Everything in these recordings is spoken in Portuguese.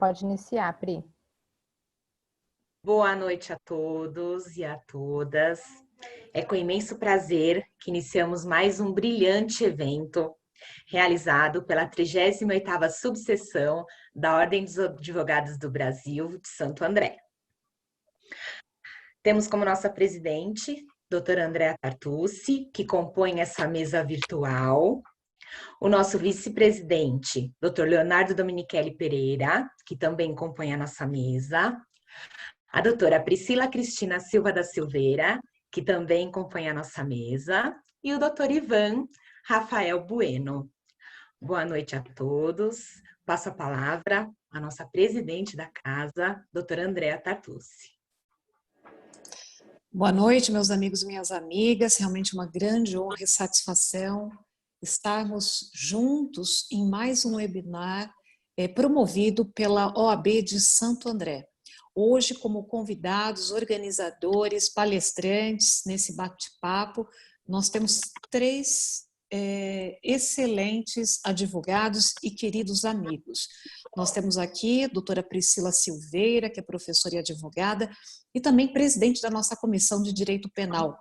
Pode iniciar, Pri. Boa noite a todos e a todas. É com imenso prazer que iniciamos mais um brilhante evento realizado pela 38ª Subseção da Ordem dos Advogados do Brasil de Santo André. Temos como nossa presidente, doutora Andréa Tartucci, que compõe essa mesa virtual. O nosso vice-presidente, doutor Leonardo Dominichelli Pereira, que também compõe a nossa mesa. A doutora Priscila Cristina Silva da Silveira, que também compõe a nossa mesa. E o doutor Ivan Rafael Bueno. Boa noite a todos. Passo a palavra à nossa presidente da casa, doutora Andréa Tartucci. Boa noite, meus amigos e minhas amigas. Realmente uma grande honra e satisfação estarmos juntos em mais um webinar promovido pela OAB de Santo André. Hoje, como convidados, organizadores, palestrantes nesse bate-papo, nós temos três excelentes advogados e queridos amigos. Nós temos aqui a doutora Priscila Silveira, que é professora e advogada, e também presidente da nossa Comissão de Direito Penal.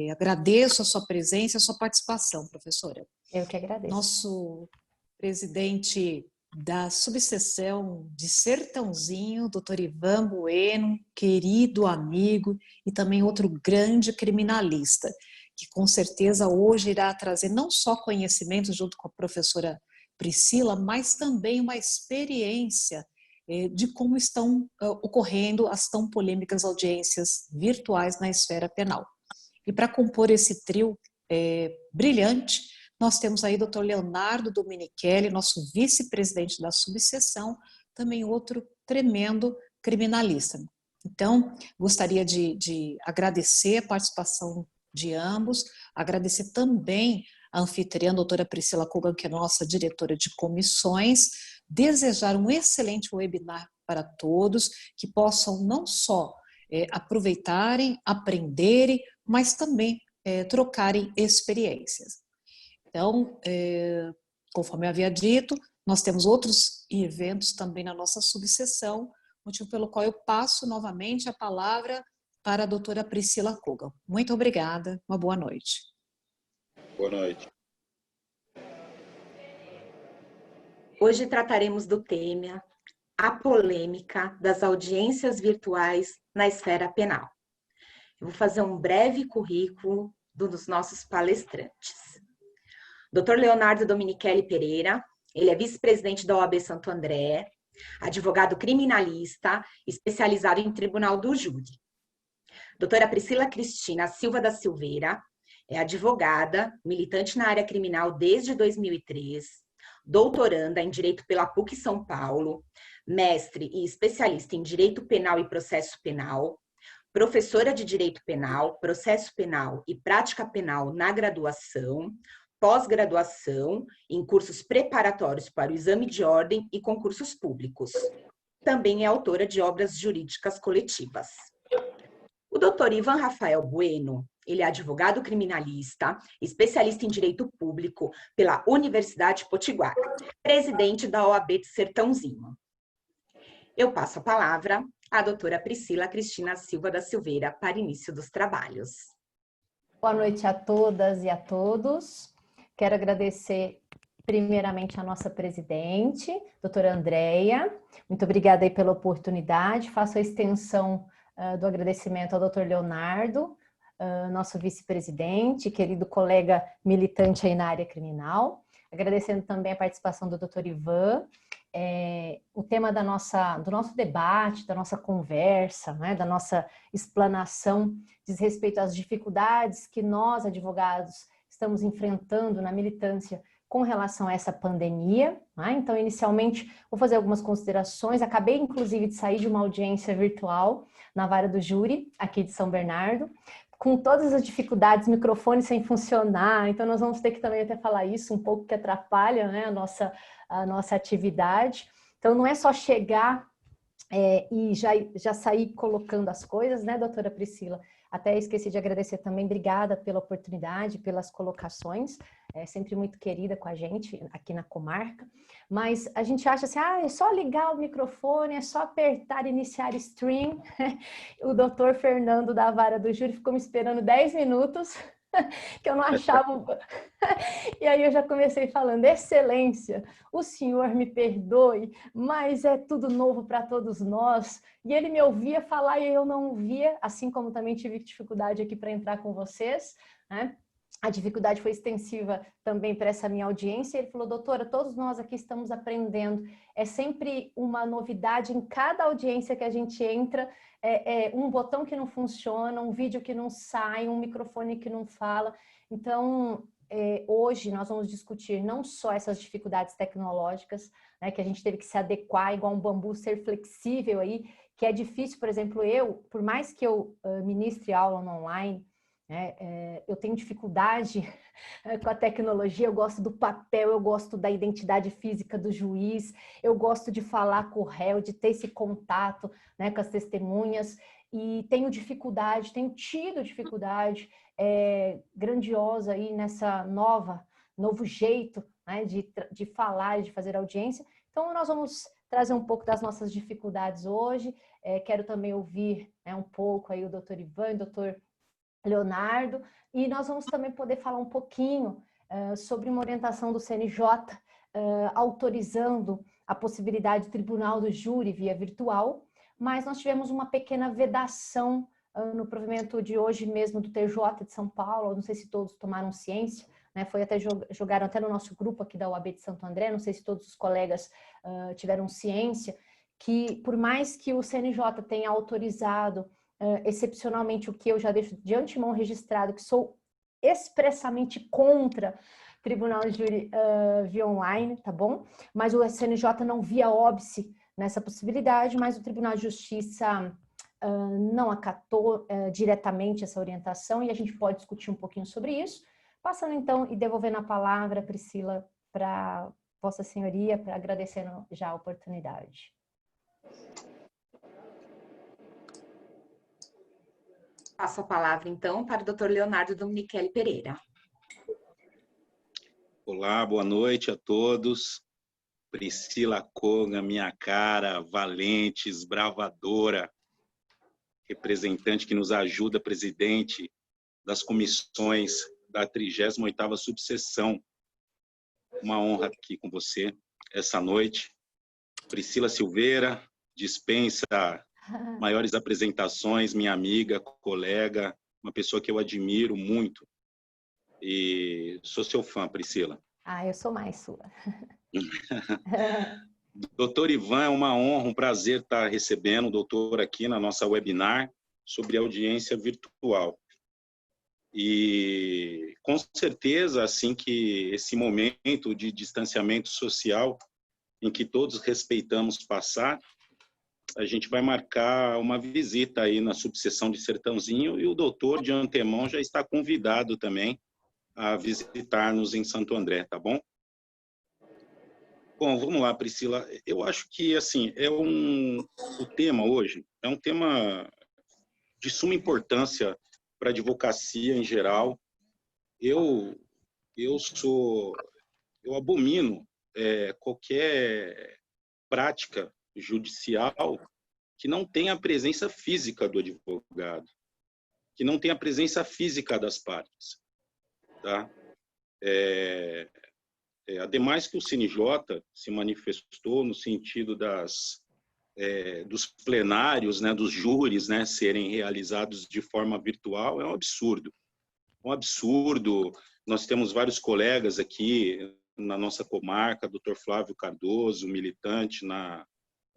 Agradeço a sua presença e a sua participação, professora. Eu que agradeço. Nosso presidente da subseção de Sertãozinho, doutor Ivan Bueno, querido amigo e também outro grande criminalista, que com certeza hoje irá trazer não só conhecimento junto com a professora Priscila, mas também uma experiência de como estão ocorrendo as tão polêmicas audiências virtuais na esfera penal. E para compor esse trio brilhante, nós temos aí o Dr. Leonardo Dominichelli, nosso vice-presidente da subseção, também outro tremendo criminalista. Então, gostaria de agradecer a participação de ambos, agradecer também a anfitriã, a doutora Priscila Kogan, que é nossa diretora de comissões, desejar um excelente webinar para todos, que possam não só aproveitarem, aprenderem, mas também trocarem experiências. Então, conforme eu havia dito, nós temos outros eventos também na nossa subseção, motivo pelo qual eu passo novamente a palavra para a doutora Priscila Kogan. Muito obrigada, uma boa noite. Boa noite. Hoje trataremos do tema a polêmica das audiências virtuais na esfera penal. Eu vou fazer um breve currículo dos nossos palestrantes. Dr. Leonardo Dominichelli Pereira, ele é vice-presidente da OAB Santo André, advogado criminalista, especializado em tribunal do júri. Doutora Priscila Cristina Silva da Silveira, é advogada, militante na área criminal desde 2003, doutoranda em Direito pela PUC São Paulo, mestre e especialista em Direito Penal e Processo Penal, professora de Direito Penal, Processo Penal e Prática Penal na graduação, pós-graduação, em cursos preparatórios para o exame de ordem e concursos públicos. Também é autora de obras jurídicas coletivas. O doutor Ivan Rafael Bueno, ele é advogado criminalista, especialista em direito público pela Universidade Potiguar, presidente da OAB de Sertãozinho. Eu passo a palavra à doutora Priscila Cristina Silva da Silveira para início dos trabalhos. Boa noite a todas e a todos. Quero agradecer primeiramente a nossa presidente, doutora Andréa. Muito obrigada aí pela oportunidade. Faço a extensão do agradecimento ao doutor Leonardo, nosso vice-presidente, querido colega militante aí na área criminal. Agradecendo também a participação do doutor Ivan. O tema do nosso debate, da nossa conversa, né, da nossa explanação diz respeito às dificuldades que nós, advogados, estamos enfrentando na militância com relação a essa pandemia. Né? Então, inicialmente, vou fazer algumas considerações. Acabei, inclusive, de sair de uma audiência virtual na vara do júri, aqui de São Bernardo, com todas as dificuldades, microfone sem funcionar. Então, nós vamos ter que também até falar isso um pouco, que atrapalha, né, a nossa atividade. Então, não é só chegar e já sair colocando as coisas, né, doutora Priscila? Até esqueci de agradecer também, obrigada pela oportunidade, pelas colocações, é sempre muito querida com a gente aqui na comarca, mas a gente acha assim, é só ligar o microfone, é só apertar iniciar stream. O doutor Fernando da Vara do Júri ficou me esperando 10 minutos, que eu não achava... E aí eu já comecei falando, excelência, o senhor me perdoe, mas é tudo novo para todos nós. E ele me ouvia falar e eu não ouvia, assim como também tive dificuldade aqui para entrar com vocês, né? A dificuldade foi extensiva também para essa minha audiência. Ele falou, doutora, todos nós aqui estamos aprendendo. É sempre uma novidade em cada audiência que a gente entra, um botão que não funciona, um vídeo que não sai, um microfone que não fala. Então, hoje nós vamos discutir não só essas dificuldades tecnológicas, né, que a gente teve que se adequar, igual um bambu, ser flexível aí, que é difícil, por exemplo, por mais que eu ministre aula no online, eu tenho dificuldade com a tecnologia, eu gosto do papel, eu gosto da identidade física do juiz, eu gosto de falar com o réu, de ter esse contato, né, com as testemunhas, e tenho tido dificuldade grandiosa aí nessa novo jeito, né, de falar e de fazer audiência. Então, nós vamos trazer um pouco das nossas dificuldades hoje. Quero também ouvir, né, um pouco aí o doutor Ivan, o doutor Leonardo, e nós vamos também poder falar um pouquinho sobre uma orientação do CNJ autorizando a possibilidade de tribunal do júri via virtual, mas nós tivemos uma pequena vedação no provimento de hoje mesmo do TJ de São Paulo, não sei se todos tomaram ciência, né? Foi até jogaram até no nosso grupo aqui da UAB de Santo André, não sei se todos os colegas tiveram ciência, que por mais que o CNJ tenha autorizado excepcionalmente o que eu já deixo de antemão registrado, que sou expressamente contra tribunal de júri via online, tá bom? Mas o CNJ não via óbice nessa possibilidade, mas o Tribunal de Justiça não acatou diretamente essa orientação e a gente pode discutir um pouquinho sobre isso. Passando então e devolvendo a palavra, Priscila, para Vossa Senhoria, para agradecendo já a oportunidade. Passo a palavra, então, para o doutor Leonardo Dominichelli Pereira. Olá, boa noite a todos. Priscila Koga, minha cara, valente, esbravadora, representante que nos ajuda, presidente das comissões da 38ª subseção. Uma honra aqui com você essa noite. Priscila Silveira, dispensa maiores apresentações, minha amiga, colega, uma pessoa que eu admiro muito. E sou seu fã, Priscila. Eu sou mais sua. Doutor Ivan, é uma honra, um prazer estar recebendo o doutor aqui na nossa webinar sobre audiência virtual. E, com certeza, assim que esse momento de distanciamento social, em que todos respeitamos passar, a gente vai marcar uma visita aí na subseção de Sertãozinho e o doutor, de antemão, já está convidado também a visitar-nos em Santo André, tá bom? Bom, vamos lá, Priscila. Eu acho que, assim, o tema hoje é um tema de suma importância para a advocacia em geral. Eu abomino qualquer prática judicial que não tenha a presença física do advogado, que não tenha a presença física das partes, tá? Ademais que o CNJ se manifestou no sentido dos plenários, né, dos júris, né, serem realizados de forma virtual, é um absurdo. Um absurdo. Nós temos vários colegas aqui na nossa comarca, Dr. Flávio Cardoso, militante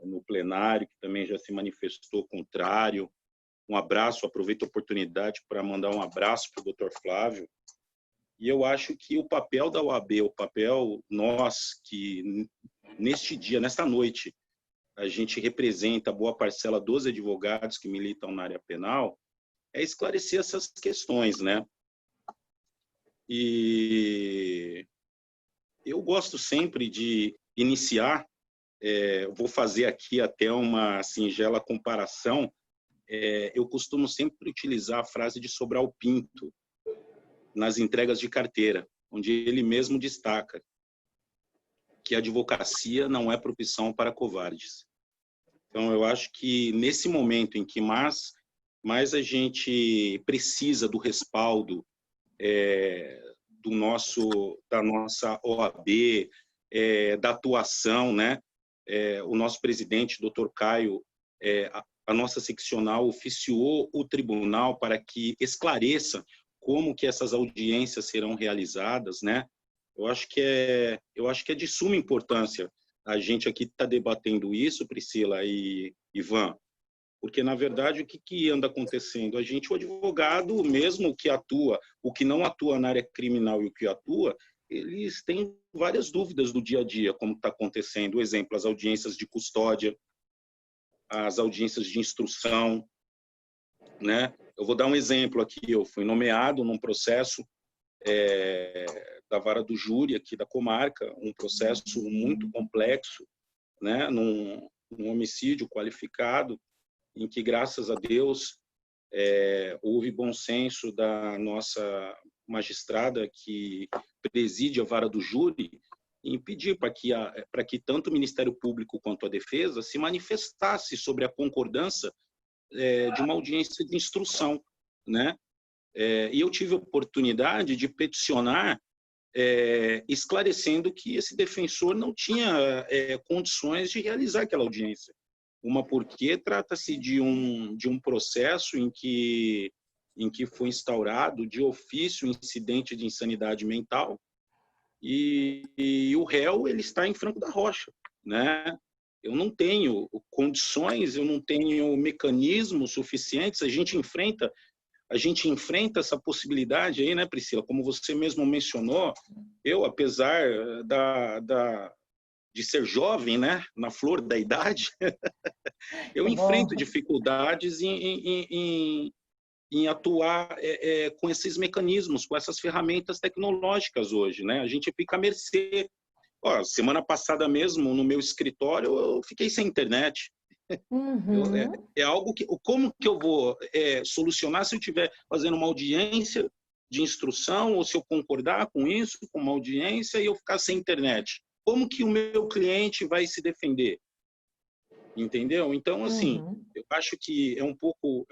no plenário, que também já se manifestou contrário. Um abraço, aproveito a oportunidade para mandar um abraço para o Dr. Flávio. E eu acho que o papel da OAB, o papel nós que neste dia, nesta noite, a gente representa boa parcela dos advogados que militam na área penal, é esclarecer essas questões, né? E eu gosto sempre de iniciar, vou fazer aqui até uma singela comparação, eu costumo sempre utilizar a frase de Sobral Pinto nas entregas de carteira, onde ele mesmo destaca que a advocacia não é profissão para covardes. Então, eu acho que nesse momento em que mais a gente precisa do respaldo da nossa OAB, da atuação, né? O nosso presidente, doutor Caio, a nossa seccional oficiou o tribunal para que esclareça como que essas audiências serão realizadas, né? Eu acho que é de suma importância a gente aqui estar debatendo isso, Priscila e Ivan, porque, na verdade, o que anda acontecendo? O advogado, mesmo o que não atua na área criminal e o que atua, eles têm várias dúvidas do dia a dia, como está acontecendo. Por exemplo, as audiências de custódia, as audiências de instrução, né? Eu vou dar um exemplo aqui. Eu fui nomeado num processo da vara do júri aqui da comarca, um processo muito complexo, né? Num homicídio qualificado, em que, graças a Deus, houve bom senso da nossa magistrada que preside a vara do júri em pedir para que tanto o Ministério Público quanto a defesa se manifestasse sobre a concordância de uma audiência de instrução, né? E eu tive a oportunidade de peticionar esclarecendo que esse defensor não tinha condições de realizar aquela audiência. Uma porque trata-se de um processo em que foi instaurado de ofício incidente de insanidade mental e o réu ele está em Franco da Rocha, né? Eu não tenho condições, eu não tenho mecanismos suficientes. A gente enfrenta essa possibilidade aí, né, Priscila? Como você mesmo mencionou, eu, apesar de ser jovem, né, na flor da idade, eu enfrento dificuldades em atuar com esses mecanismos, com essas ferramentas tecnológicas hoje, né? A gente fica à mercê. Ó, semana passada mesmo, no meu escritório, eu fiquei sem internet. Uhum. É algo que... Como que eu vou solucionar se eu estiver fazendo uma audiência de instrução ou se eu concordar com isso, com uma audiência, e eu ficar sem internet? Como que o meu cliente vai se defender? Entendeu? Então, assim, eu acho que é um pouco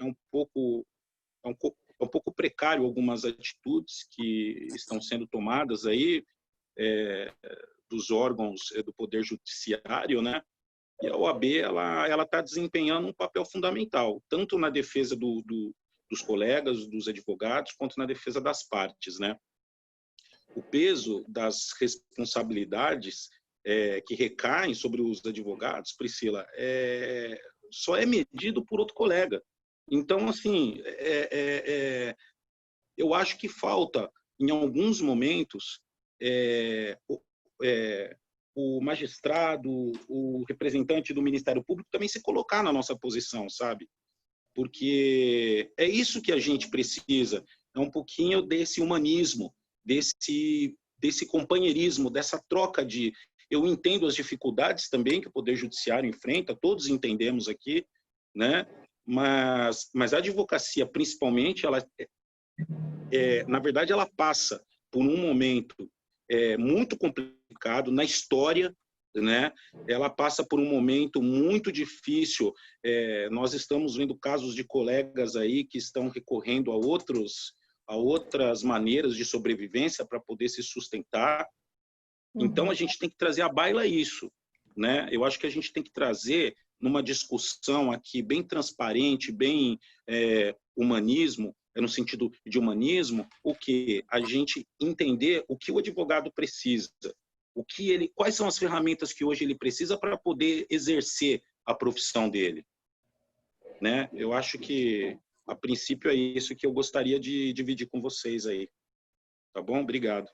precário algumas atitudes que estão sendo tomadas aí dos órgãos do Poder Judiciário, né? E a OAB ela está desempenhando um papel fundamental, tanto na defesa dos colegas, dos advogados, quanto na defesa das partes, né? O peso das responsabilidades que recaem sobre os advogados, Priscila, só é medido por outro colega. Então, assim, eu acho que falta, em alguns momentos, o magistrado, o representante do Ministério Público também se colocar na nossa posição, sabe? Porque é isso que a gente precisa, é um pouquinho desse humanismo, desse companheirismo, dessa troca de... Eu entendo as dificuldades também que o Poder Judiciário enfrenta, todos entendemos aqui, né? Mas a advocacia, principalmente, ela, na verdade, ela passa por um momento muito complicado na história, né? Ela passa por um momento muito difícil. Nós estamos vendo casos de colegas aí que estão recorrendo a outras maneiras de sobrevivência para poder se sustentar. Então, a gente tem que trazer à baila isso, né? Eu acho que a gente tem que trazer numa discussão aqui bem transparente, bem humanismo, no sentido de humanismo, o que a gente entender o que o advogado precisa, quais são as ferramentas que hoje ele precisa para poder exercer a profissão dele, né? Eu acho que a princípio é isso que eu gostaria de dividir com vocês aí, tá bom? Obrigado.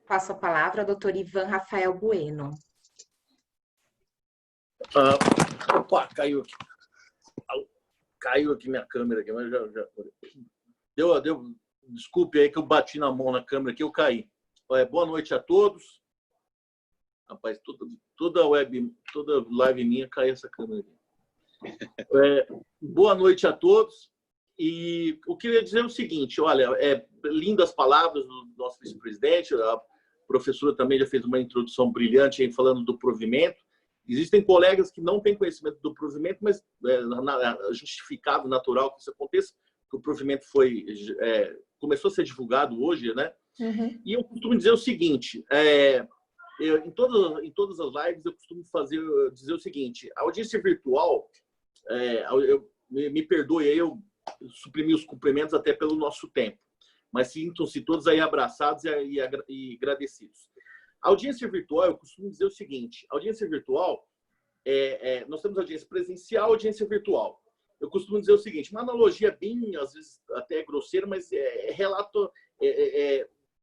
Passo a palavra ao doutor Ivan Rafael Bueno. Opa, caiu aqui minha câmera, aqui, mas já deu. Desculpe aí que eu bati na mão na câmera aqui, eu caí. Boa noite a todos. Rapaz, toda live minha cai essa câmera aqui. Boa noite a todos. E eu queria dizer o seguinte, olha, lindas palavras do nosso vice-presidente, a professora também já fez uma introdução brilhante aí falando do provimento. Existem colegas que não têm conhecimento do provimento, mas é justificado, natural que isso aconteça, que o provimento começou a ser divulgado hoje, né? Uhum. E eu costumo dizer o seguinte, em todas as lives eu costumo dizer o seguinte, a audiência virtual, me perdoe aí, eu suprimi os cumprimentos até pelo nosso tempo, mas sintam-se todos aí abraçados e agradecidos. A audiência virtual, eu costumo dizer o seguinte, a audiência virtual, nós temos audiência presencial e audiência virtual. Eu costumo dizer o seguinte, uma analogia bem, às vezes, até grosseira, mas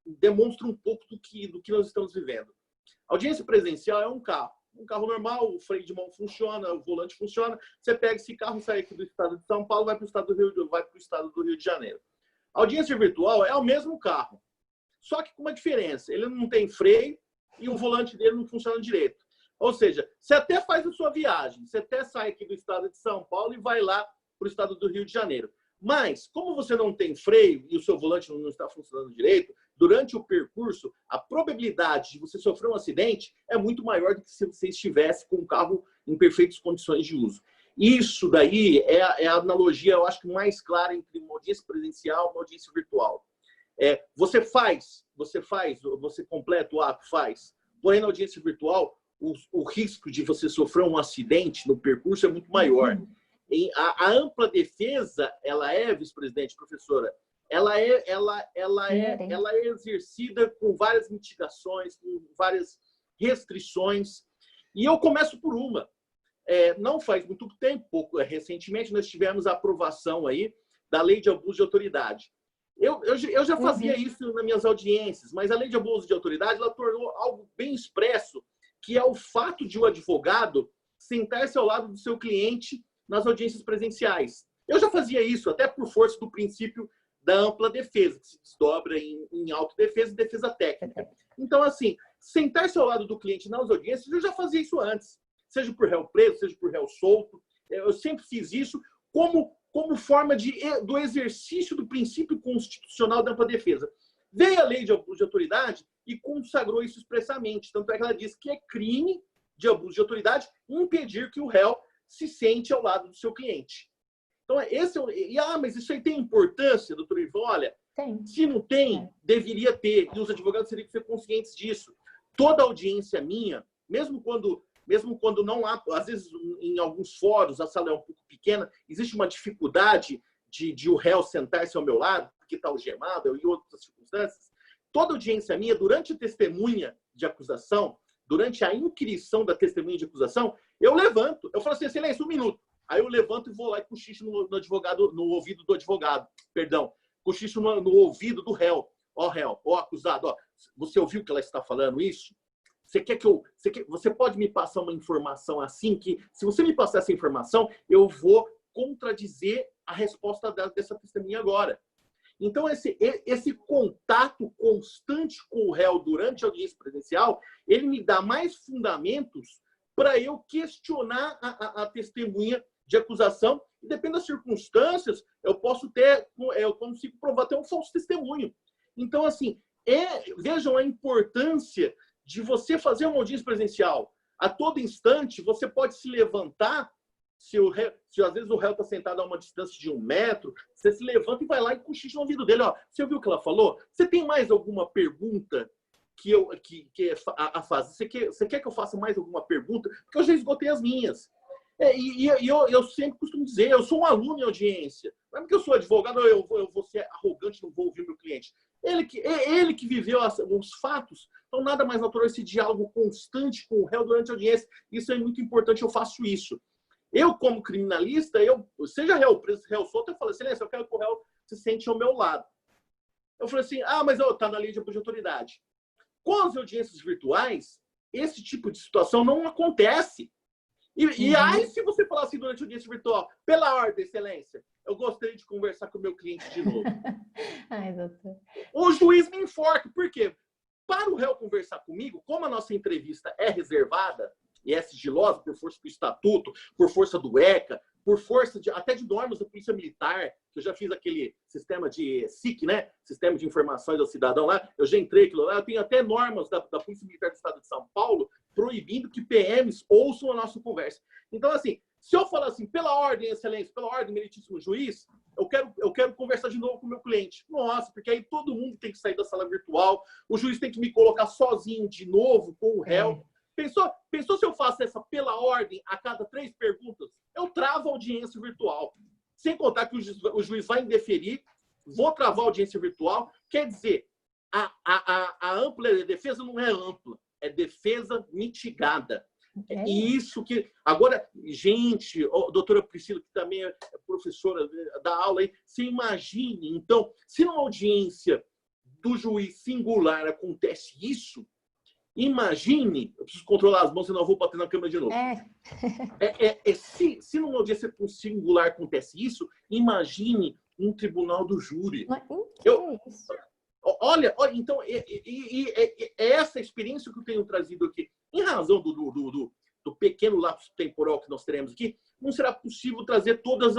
demonstra um pouco do que nós estamos vivendo. A audiência presencial é um carro normal, o freio de mão funciona, o volante funciona, você pega esse carro, sai aqui do estado de São Paulo, vai para o estado do Rio de Janeiro. A audiência virtual é o mesmo carro, só que com uma diferença, ele não tem freio e o volante dele não funciona direito. Ou seja, você até faz a sua viagem, você até sai aqui do estado de São Paulo e vai lá para o estado do Rio de Janeiro. Mas, como você não tem freio e o seu volante não está funcionando direito, durante o percurso, a probabilidade de você sofrer um acidente é muito maior do que se você estivesse com o carro em perfeitas condições de uso. Isso daí é a analogia, eu acho que mais clara entre uma audiência presencial e uma audiência virtual. Você completa o ato, faz. Porém, na audiência virtual, o risco de você sofrer um acidente no percurso é muito maior. A ampla defesa, vice-presidente, professora, ela é exercida com várias mitigações, com várias restrições. E eu começo por uma. Não faz muito tempo, recentemente, nós tivemos a aprovação aí da Lei de Abuso de Autoridade. Eu já fazia isso nas minhas audiências, mas a Lei de Abuso de Autoridade ela tornou algo bem expresso, que é o fato de o advogado sentar-se ao lado do seu cliente nas audiências presenciais. Eu já fazia isso, até por força do princípio da ampla defesa, que se desdobra em autodefesa e defesa técnica. Então, assim, sentar-se ao lado do cliente nas audiências, eu já fazia isso antes, seja por réu preso, seja por réu solto. Eu sempre fiz isso como forma do exercício do princípio constitucional da ampla defesa. Veio a Lei de Abuso de Autoridade e consagrou isso expressamente. Tanto é que ela diz que é crime de abuso de autoridade impedir que o réu se sente ao lado do seu cliente. Então, mas isso aí tem importância, doutor Ivan? Olha, se não tem, deveria ter. E os advogados teriam que ser conscientes disso. Toda audiência minha, mesmo quando não há, às vezes em alguns fóruns, a sala é um pouco pequena, existe uma dificuldade de o réu sentar-se ao meu lado, porque está algemado e outras circunstâncias. Toda audiência minha, durante a testemunha de acusação, durante a inquirição da testemunha de acusação, eu levanto, eu falo assim, excelência, 1 minuto. Aí eu levanto e vou lá e cochicho no ouvido do advogado. Perdão, cochicho no ouvido do réu. Réu, acusado, você ouviu que ela está falando isso? Você pode me passar uma informação assim que, se você me passar essa informação, eu vou contradizer a resposta dessa testemunha agora. Então, esse contato constante com o réu durante a audiência presencial, ele me dá mais fundamentos para eu questionar a testemunha de acusação. E dependendo das circunstâncias, eu consigo provar até um falso testemunho. Então, assim, vejam a importância de você fazer uma audiência presencial. A todo instante, você pode se levantar. Se às vezes o réu está sentado a uma distância de 1 metro, você se levanta e vai lá e cochicha no ouvido dele. Você ouviu o que ela falou? Você tem mais alguma pergunta a fazer? Você quer que eu faça mais alguma pergunta? Porque eu já esgotei as minhas. Eu sempre costumo dizer, eu sou um aluno em audiência. Não é porque eu sou advogado, eu vou ser arrogante, não vou ouvir o meu cliente. Ele que viveu os fatos. Então, nada mais natural esse diálogo constante com o réu durante a audiência. Isso é muito importante, eu faço isso. Eu, como criminalista, seja réu preso, réu solto, eu falo, excelência, eu quero que o réu se sente ao meu lado. Eu falei assim, mas está na lei de abuso de autoridade. Com as audiências virtuais, esse tipo de situação não acontece. E aí, se você falar assim durante a audiência virtual, pela ordem, excelência, eu gostaria de conversar com o meu cliente de novo. Ai, doutor. O juiz me enforca. Por quê? Para o réu conversar comigo, como a nossa entrevista é reservada, e é sigilosa por força do Estatuto, por força do ECA, por força até de normas da Polícia Militar, que eu já fiz aquele sistema de SIC, né? Sistema de Informações ao Cidadão lá, eu já entrei aquilo lá, eu tenho até normas da Polícia Militar do Estado de São Paulo proibindo que PMs ouçam a nossa conversa. Então, assim, se eu falar assim, pela ordem, excelência, pela ordem, meritíssimo juiz, eu quero conversar de novo com o meu cliente. Nossa, porque aí todo mundo tem que sair da sala virtual, o juiz tem que me colocar sozinho de novo com o réu. Pensou se eu faço essa pela ordem a cada 3 perguntas? Eu travo a audiência virtual. Sem contar que o juiz vai indeferir, vou travar a audiência virtual. Quer dizer, a ampla defesa não é ampla, é defesa mitigada. E isso que... Agora, gente, doutora Priscila, que também é professora da aula aí, se imagine, então, se numa audiência do juiz singular acontece isso, imagine, eu preciso controlar as mãos, senão eu vou bater na câmera de novo. Se numa audiência com singular acontece isso, imagine um tribunal do júri. Olha, então, é essa experiência que eu tenho trazido aqui. Em razão do pequeno lapso temporal que nós teremos aqui, não será possível trazer todas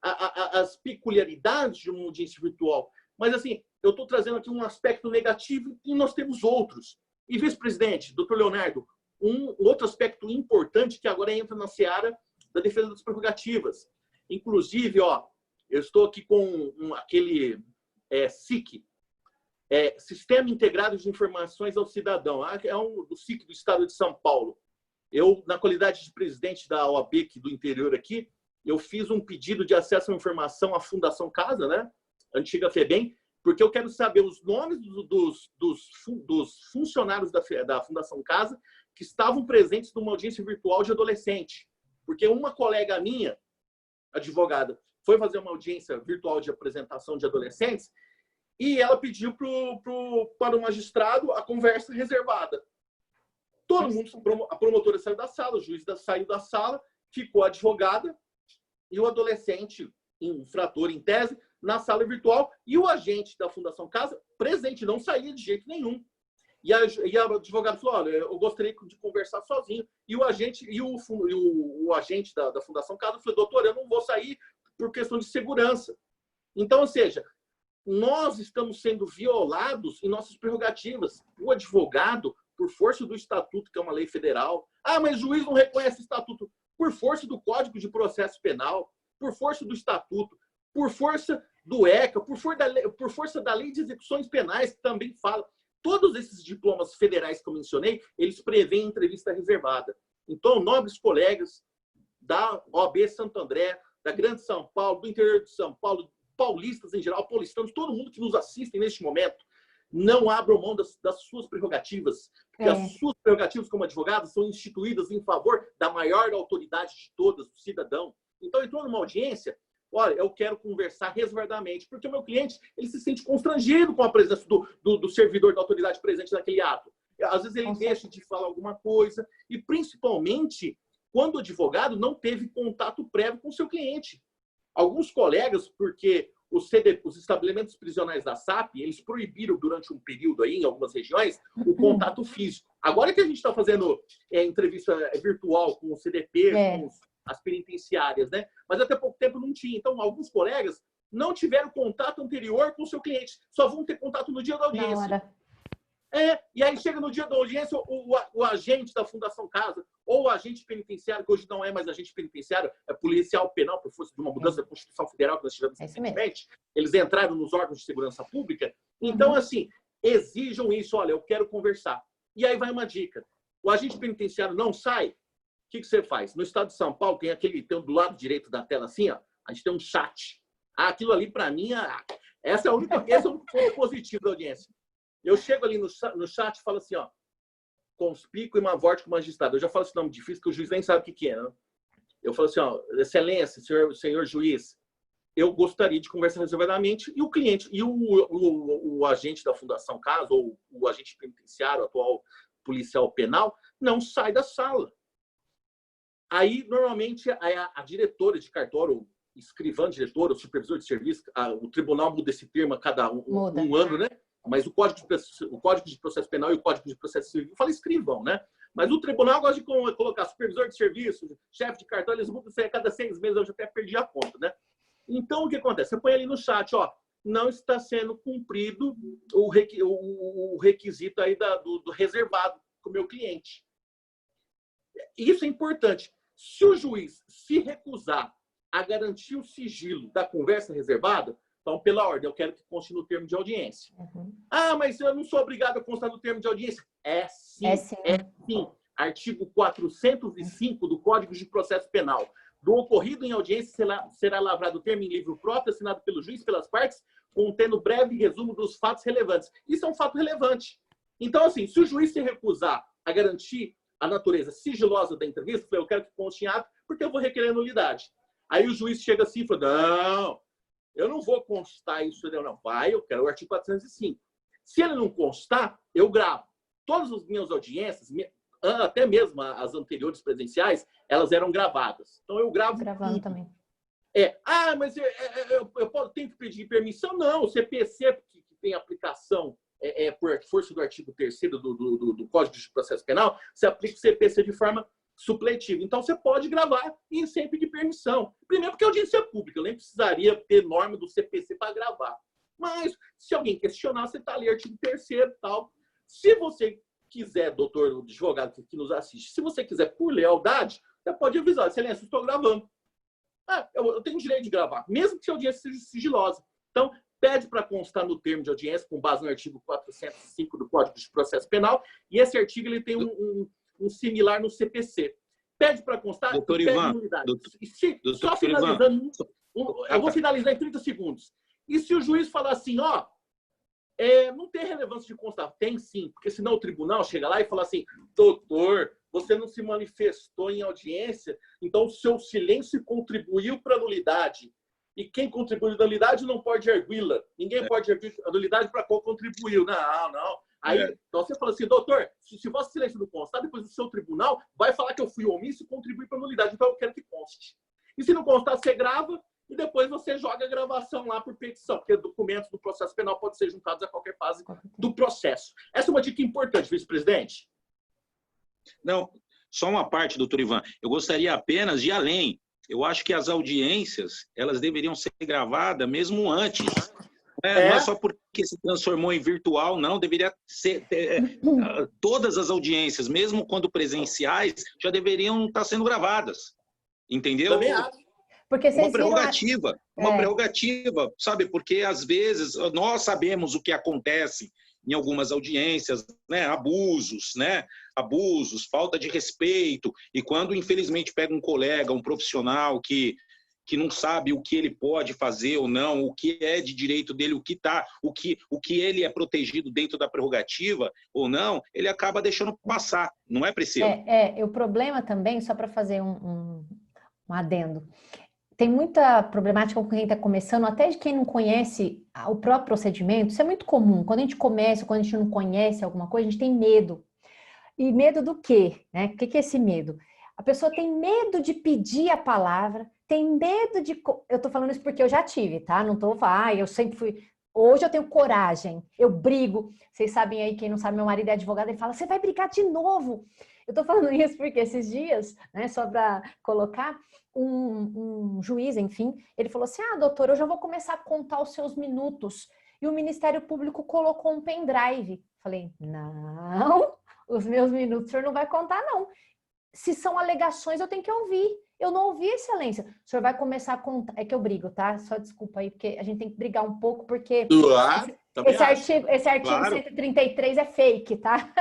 as peculiaridades de uma audiência virtual. Mas, assim, eu estou trazendo aqui um aspecto negativo e nós temos outros. E, vice-presidente, doutor Leonardo, um outro aspecto importante que agora entra na seara da defesa das prerrogativas. Inclusive, eu estou aqui com aquele SIC, Sistema Integrado de Informações ao Cidadão, do SIC do Estado de São Paulo. Eu, na qualidade de presidente da OAB aqui do interior aqui, eu fiz um pedido de acesso à informação à Fundação Casa, né? Antiga FEBEM, porque eu quero saber os nomes dos funcionários da Fundação Casa que estavam presentes numa audiência virtual de adolescente. Porque uma colega minha, advogada, foi fazer uma audiência virtual de apresentação de adolescentes e ela pediu para o magistrado a conversa reservada. Todo mundo, a promotora saiu da sala, o juiz saiu da sala, ficou a advogada e o adolescente, infrator em tese, na sala virtual, e o agente da Fundação Casa presente, não saía de jeito nenhum. E a advogada falou, olha, eu gostaria de conversar sozinho. E o agente da Fundação Casa falou, doutor, eu não vou sair por questão de segurança. Então, ou seja, nós estamos sendo violados em nossas prerrogativas. O advogado, por força do Estatuto, que é uma lei federal, mas o juiz não reconhece o Estatuto, por força do Código de Processo Penal, por força do Estatuto, por força do ECA, por força da Lei de Execuções Penais, que também fala. Todos esses diplomas federais que eu mencionei, eles prevêem entrevista reservada. Então, nobres colegas da OAB Santo André, da Grande São Paulo, do interior de São Paulo, paulistas em geral, paulistanos, todo mundo que nos assiste neste momento, não abram mão das suas prerrogativas, porque as suas prerrogativas como advogado são instituídas em favor da maior autoridade de todas, do cidadão. Então, entrou numa audiência, olha, eu quero conversar resguardadamente, porque o meu cliente ele se sente constrangido com a presença do servidor da autoridade presente naquele ato. Às vezes ele deixa de falar alguma coisa, e principalmente quando o advogado não teve contato prévio com o seu cliente. Alguns colegas, porque os estabelecimentos prisionais da SAP, eles proibiram durante um período aí, em algumas regiões, o contato físico. Agora que a gente está fazendo entrevista virtual com o CDP, com as penitenciárias, né? Mas até pouco tempo não tinha. Então, alguns colegas não tiveram contato anterior com o seu cliente. Só vão ter contato no dia da audiência. E aí chega no dia da audiência, o agente da Fundação Casa, ou o agente penitenciário, que hoje não é mais agente penitenciário, é policial penal, por força de uma mudança da Constituição Federal que nós tivemos recentemente. Eles entraram nos órgãos de segurança pública. Então, assim, exijam isso. Olha, eu quero conversar. E aí vai uma dica. O agente penitenciário não sai, o que você faz? No estado de São Paulo, tem do lado direito da tela, assim, ó, a gente tem um chat. Aquilo ali, para mim, esse é o único ponto positivo da audiência. Eu chego ali no chat e falo assim, ó, conspícuo e mavórtico magistrado. Eu já falo esse nome difícil, que o juiz nem sabe o que é, né? Eu falo assim, ó, excelência, senhor juiz, eu gostaria de conversar reservadamente, e o cliente, e o agente da Fundação Casa, ou o agente penitenciário, o atual policial penal, não sai da sala. Aí, normalmente, a diretora de cartório, o escrivã diretor, o supervisor de serviço, o tribunal muda esse termo a cada um ano, né? Mas o Código de Processo Penal e o Código de Processo Civil fala escrivão, né? Mas o tribunal gosta de colocar supervisor de serviço, chefe de cartório, eles mudam isso aí a cada 6 meses, eu já até perdi a conta, né? Então, o que acontece? Você põe ali no chat, ó, não está sendo cumprido o requisito aí do reservado com o meu cliente. Isso é importante. Se o juiz se recusar a garantir o sigilo da conversa reservada, então, pela ordem, eu quero que conste no termo de audiência. Ah, mas eu não sou obrigado a constar no termo de audiência. É sim, é sim. Artigo 405 do Código de Processo Penal. Do ocorrido em audiência será lavrado o termo em livro próprio, assinado pelo juiz pelas partes, contendo breve resumo dos fatos relevantes. Isso é um fato relevante. Então, assim, se o juiz se recusar a garantir a natureza sigilosa da entrevista, eu quero que conste em ato, porque eu vou requerer nulidade. Aí o juiz chega assim e fala, não, eu não vou constar isso, não. Vai, eu quero o artigo 405. Se ele não constar, eu gravo. Todas as minhas audiências, até mesmo as anteriores presenciais, elas eram gravadas. Então, eu gravo gravando tudo. Também. Mas eu tenho que pedir permissão? Não, o CPC, que tem aplicação por força do artigo 3º do Código de Processo Penal, você aplica o CPC de forma supletiva. Então, você pode gravar e sem pedir permissão. Primeiro, porque a audiência é pública, eu nem precisaria ter norma do CPC para gravar. Mas, se alguém questionar, você está ali, artigo 3º e tal. Se você quiser, doutor, advogado que nos assiste, se você quiser, por lealdade, você pode avisar, excelência, eu estou gravando. Eu tenho direito de gravar, mesmo que a audiência seja sigilosa. Então, pede para constar no termo de audiência, com base no artigo 405 do Código de Processo Penal, e esse artigo ele tem um similar no CPC. Pede para constar doutor e pede Ivan, nulidade. Só finalizando, eu vou finalizar em 30 segundos. E se o juiz falar assim, ó, não tem relevância de constar? Tem sim, porque senão o tribunal chega lá e fala assim, doutor, você não se manifestou em audiência, então o seu silêncio contribuiu para a nulidade. E quem contribuiu para a nulidade não pode arguí-la. Ninguém pode arguir a nulidade para qual contribuiu. Não. Aí, então você fala assim, doutor, se vossa silêncio não constar, depois o seu tribunal vai falar que eu fui omisso e contribuí para a nulidade. Então eu quero que conste. E se não constar, você grava e depois você joga a gravação lá por petição, porque documentos do processo penal podem ser juntados a qualquer fase do processo. Essa é uma dica importante, vice-presidente. Não, só uma parte, doutor Ivan. Eu gostaria apenas de ir além. Eu acho que as audiências, elas deveriam ser gravadas mesmo antes. Não é só porque se transformou em virtual, não. Deveria ser... todas as audiências, mesmo quando presenciais, já deveriam estar sendo gravadas. Entendeu? Também acho. Porque uma prerrogativa, uma prerrogativa, sabe? Porque, às vezes, nós sabemos o que acontece em algumas audiências, né? Abusos, falta de respeito. E quando, infelizmente, pega um colega, um profissional que não sabe o que ele pode fazer ou não, o que é de direito dele, o que ele é protegido dentro da prerrogativa ou não, ele acaba deixando passar. Não é, Priscila? O problema também, só para fazer um adendo, tem muita problemática com quem está começando, até de quem não conhece o próprio procedimento. Isso é muito comum. Quando a gente começa, quando a gente não conhece alguma coisa, a gente tem medo. E medo do quê? Né? O que é esse medo? A pessoa tem medo de pedir a palavra, tem medo de... Eu estou falando isso porque eu já tive, tá? Não estou falando, eu sempre fui... Hoje eu tenho coragem, eu brigo. Vocês sabem aí, quem não sabe, meu marido é advogado, ele fala, você vai brigar de novo. Eu estou falando isso porque esses dias, né, só para colocar, um juiz, enfim, ele falou assim, doutor, eu já vou começar a contar os seus minutos. E o Ministério Público colocou um pendrive. Falei, não, os meus minutos o senhor não vai contar, não. Se são alegações, eu tenho que ouvir. Eu não ouvi, excelência. O senhor vai começar a contar. É que eu brigo, tá? Só desculpa aí, porque a gente tem que brigar um pouco, porque esse artigo claro. 133 é fake, tá?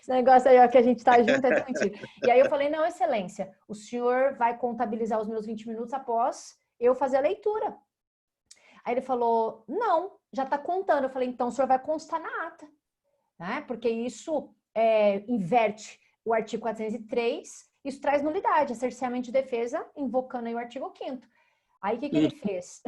Esse negócio aí, ó, que a gente tá junto é mentira. E aí eu falei, não, excelência, o senhor vai contabilizar os meus 20 minutos após eu fazer a leitura. Aí ele falou, não, já tá contando. Eu falei, então o senhor vai constar na ata, né? Porque isso inverte o artigo 403, isso traz nulidade, é cerceamento de defesa, invocando aí o artigo 5º. Aí, o que ele fez?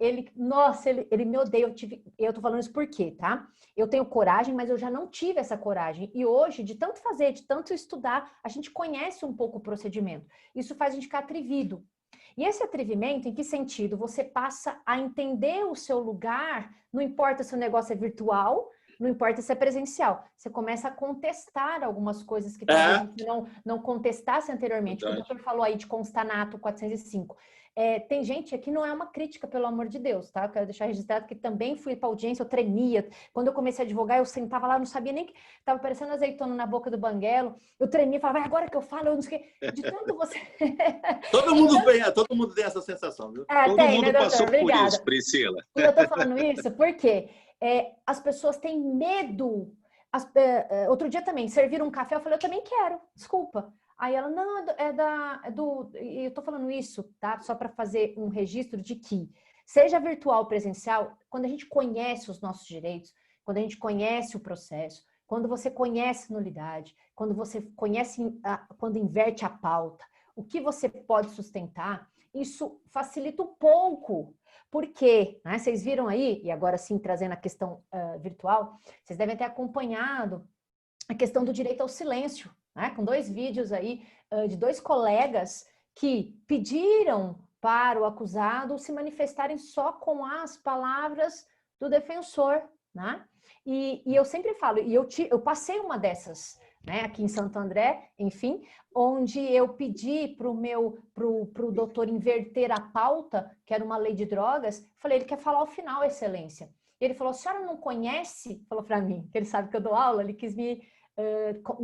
Ele me odeia, eu tô falando isso por quê, tá? Eu tenho coragem, mas eu já não tive essa coragem. E hoje, de tanto fazer, de tanto estudar, a gente conhece um pouco o procedimento. Isso faz a gente ficar atrevido. E esse atrevimento, em que sentido? Você passa a entender o seu lugar, não importa se o negócio é virtual, não importa se é presencial, você começa a contestar algumas coisas que talvez você não contestasse anteriormente. O doutor falou aí de constar na ato 405. Tem gente aqui, não é uma crítica, pelo amor de Deus, tá? Eu quero deixar registrado que também fui para audiência, eu tremia. Quando eu comecei a advogar, eu sentava lá, eu não sabia nem que estava parecendo azeitona na boca do banguelo. Eu tremia, falava, agora que eu falo, eu não sei o quê. De tanto você... Todo mundo tem essa sensação, viu? Todo mundo né, passou por Obrigada. isso, Priscila. Eu tô falando isso porque as pessoas têm medo. Outro dia também, serviram um café, eu falei, eu também quero, desculpa. Aí ela, não, e eu tô falando isso, tá? Só para fazer um registro de que, seja virtual ou presencial, quando a gente conhece os nossos direitos, quando a gente conhece o processo, quando você conhece nulidade, quando você conhece, quando inverte a pauta, o que você pode sustentar, isso facilita um pouco. Por quê? Né? Vocês viram aí, e agora sim trazendo a questão virtual, vocês devem ter acompanhado a questão do direito ao silêncio, né? Com 2 vídeos aí de 2 colegas que pediram para o acusado se manifestarem só com as palavras do defensor, né? E eu sempre falo, e eu passei uma dessas, né, aqui em Santo André, enfim, onde eu pedi pro doutor inverter a pauta, que era uma lei de drogas, falei, ele quer falar ao final, excelência. E ele falou, a senhora não conhece? Falou para mim, que ele sabe que eu dou aula, ele quis me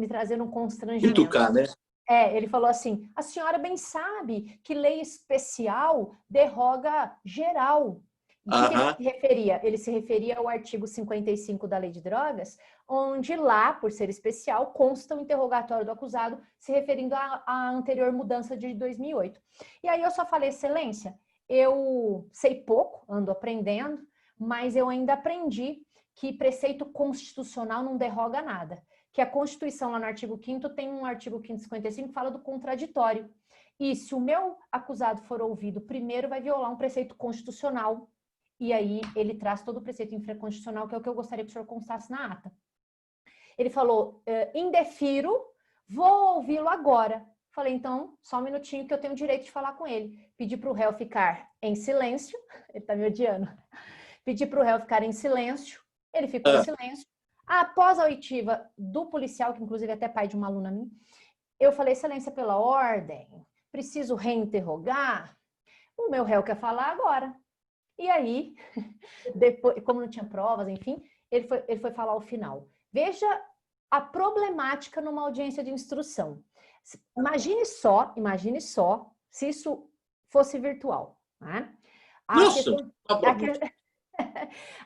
trazer um constrangimento. Educar, né? Ele falou assim, a senhora bem sabe que lei especial derroga geral. O que ele se referia? Ele se referia ao artigo 55 da Lei de Drogas, onde lá, por ser especial, consta o interrogatório do acusado, se referindo à anterior mudança de 2008. E aí eu só falei, excelência, eu sei pouco, ando aprendendo, mas eu ainda aprendi que preceito constitucional não derroga nada. Que a Constituição, lá no artigo 5º, tem um artigo 555 que fala do contraditório. E se o meu acusado for ouvido primeiro, vai violar um preceito constitucional. E aí ele traz todo o preceito infraconstitucional, que é o que eu gostaria que o senhor constasse na ata. Ele falou, indefiro, vou ouvi-lo agora. Falei, então, só um minutinho que eu tenho o direito de falar com ele. Pedi para o réu ficar em silêncio, ele está me odiando. Pedi para o réu ficar em silêncio, ele ficou em silêncio. Após a oitiva do policial, que inclusive é até pai de uma aluna minha, eu falei, excelência, pela ordem, preciso reinterrogar. O meu réu quer falar agora. E aí, depois, como não tinha provas, enfim, ele foi falar ao final. Veja a problemática numa audiência de instrução. Imagine só se isso fosse virtual. Né?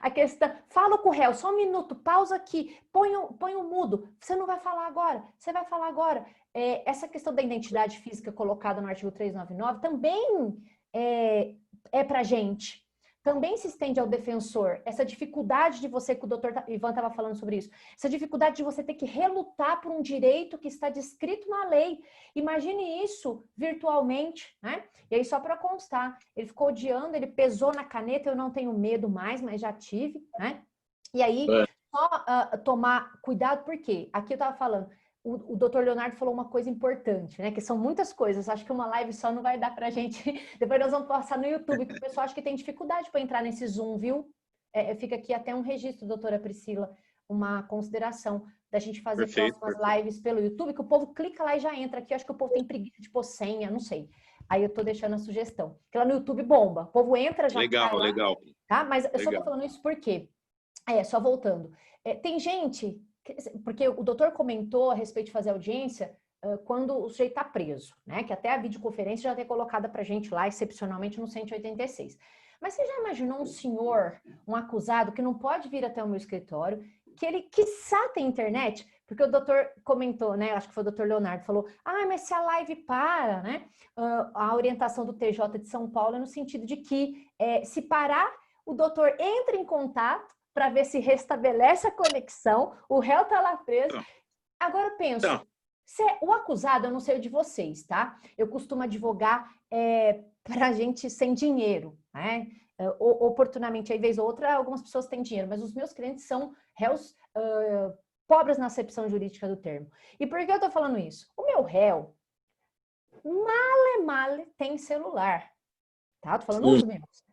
A questão, fala com o réu, só um minuto, pausa aqui, põe o mudo, você não vai falar agora, você vai falar agora. Essa questão da identidade física colocada no artigo 399 também é pra gente. Também se estende ao defensor, essa dificuldade de você, que o doutor Ivan estava falando sobre isso, essa dificuldade de você ter que relutar por um direito que está descrito na lei. Imagine isso virtualmente, né? E aí, só para constar, ele ficou odiando, ele pesou na caneta, eu não tenho medo mais, mas já tive, né? E aí, só tomar cuidado, porque aqui eu estava falando, o doutor Leonardo falou uma coisa importante, né? Que são muitas coisas. Acho que uma live só não vai dar pra gente. Depois nós vamos passar no YouTube, que o pessoal acha que tem dificuldade para entrar nesse Zoom, viu? Fica aqui até um registro, doutora Priscila, uma consideração da gente fazer próximas lives pelo YouTube, que o povo clica lá e já entra aqui. Eu acho que o povo tem preguiça de pôr senha, não sei. Aí eu tô deixando a sugestão. Porque lá no YouTube bomba. O povo entra, já legal, cai lá, legal. Tá? Mas eu só tô falando isso porque... só voltando. Tem gente... Porque o doutor comentou a respeito de fazer audiência quando o sujeito está preso, né? Que até a videoconferência já tem colocada para a gente lá, excepcionalmente, no 186. Mas você já imaginou um senhor, um acusado, que não pode vir até o meu escritório, que ele, quiçá, tem internet? Porque o doutor comentou, né? Acho que foi o doutor Leonardo, falou, mas se a live para, né? A orientação do TJ de São Paulo é no sentido de que, se parar, o doutor entra em contato para ver se restabelece a conexão, o réu está lá preso. Agora eu penso, o acusado, eu não sei o de vocês, tá? Eu costumo advogar para gente sem dinheiro, né? Oportunamente, aí vez ou outra, algumas pessoas têm dinheiro, mas os meus clientes são réus pobres na acepção jurídica do termo. E por que eu tô falando isso? O meu réu, male tem celular, tá? Tô falando os meus.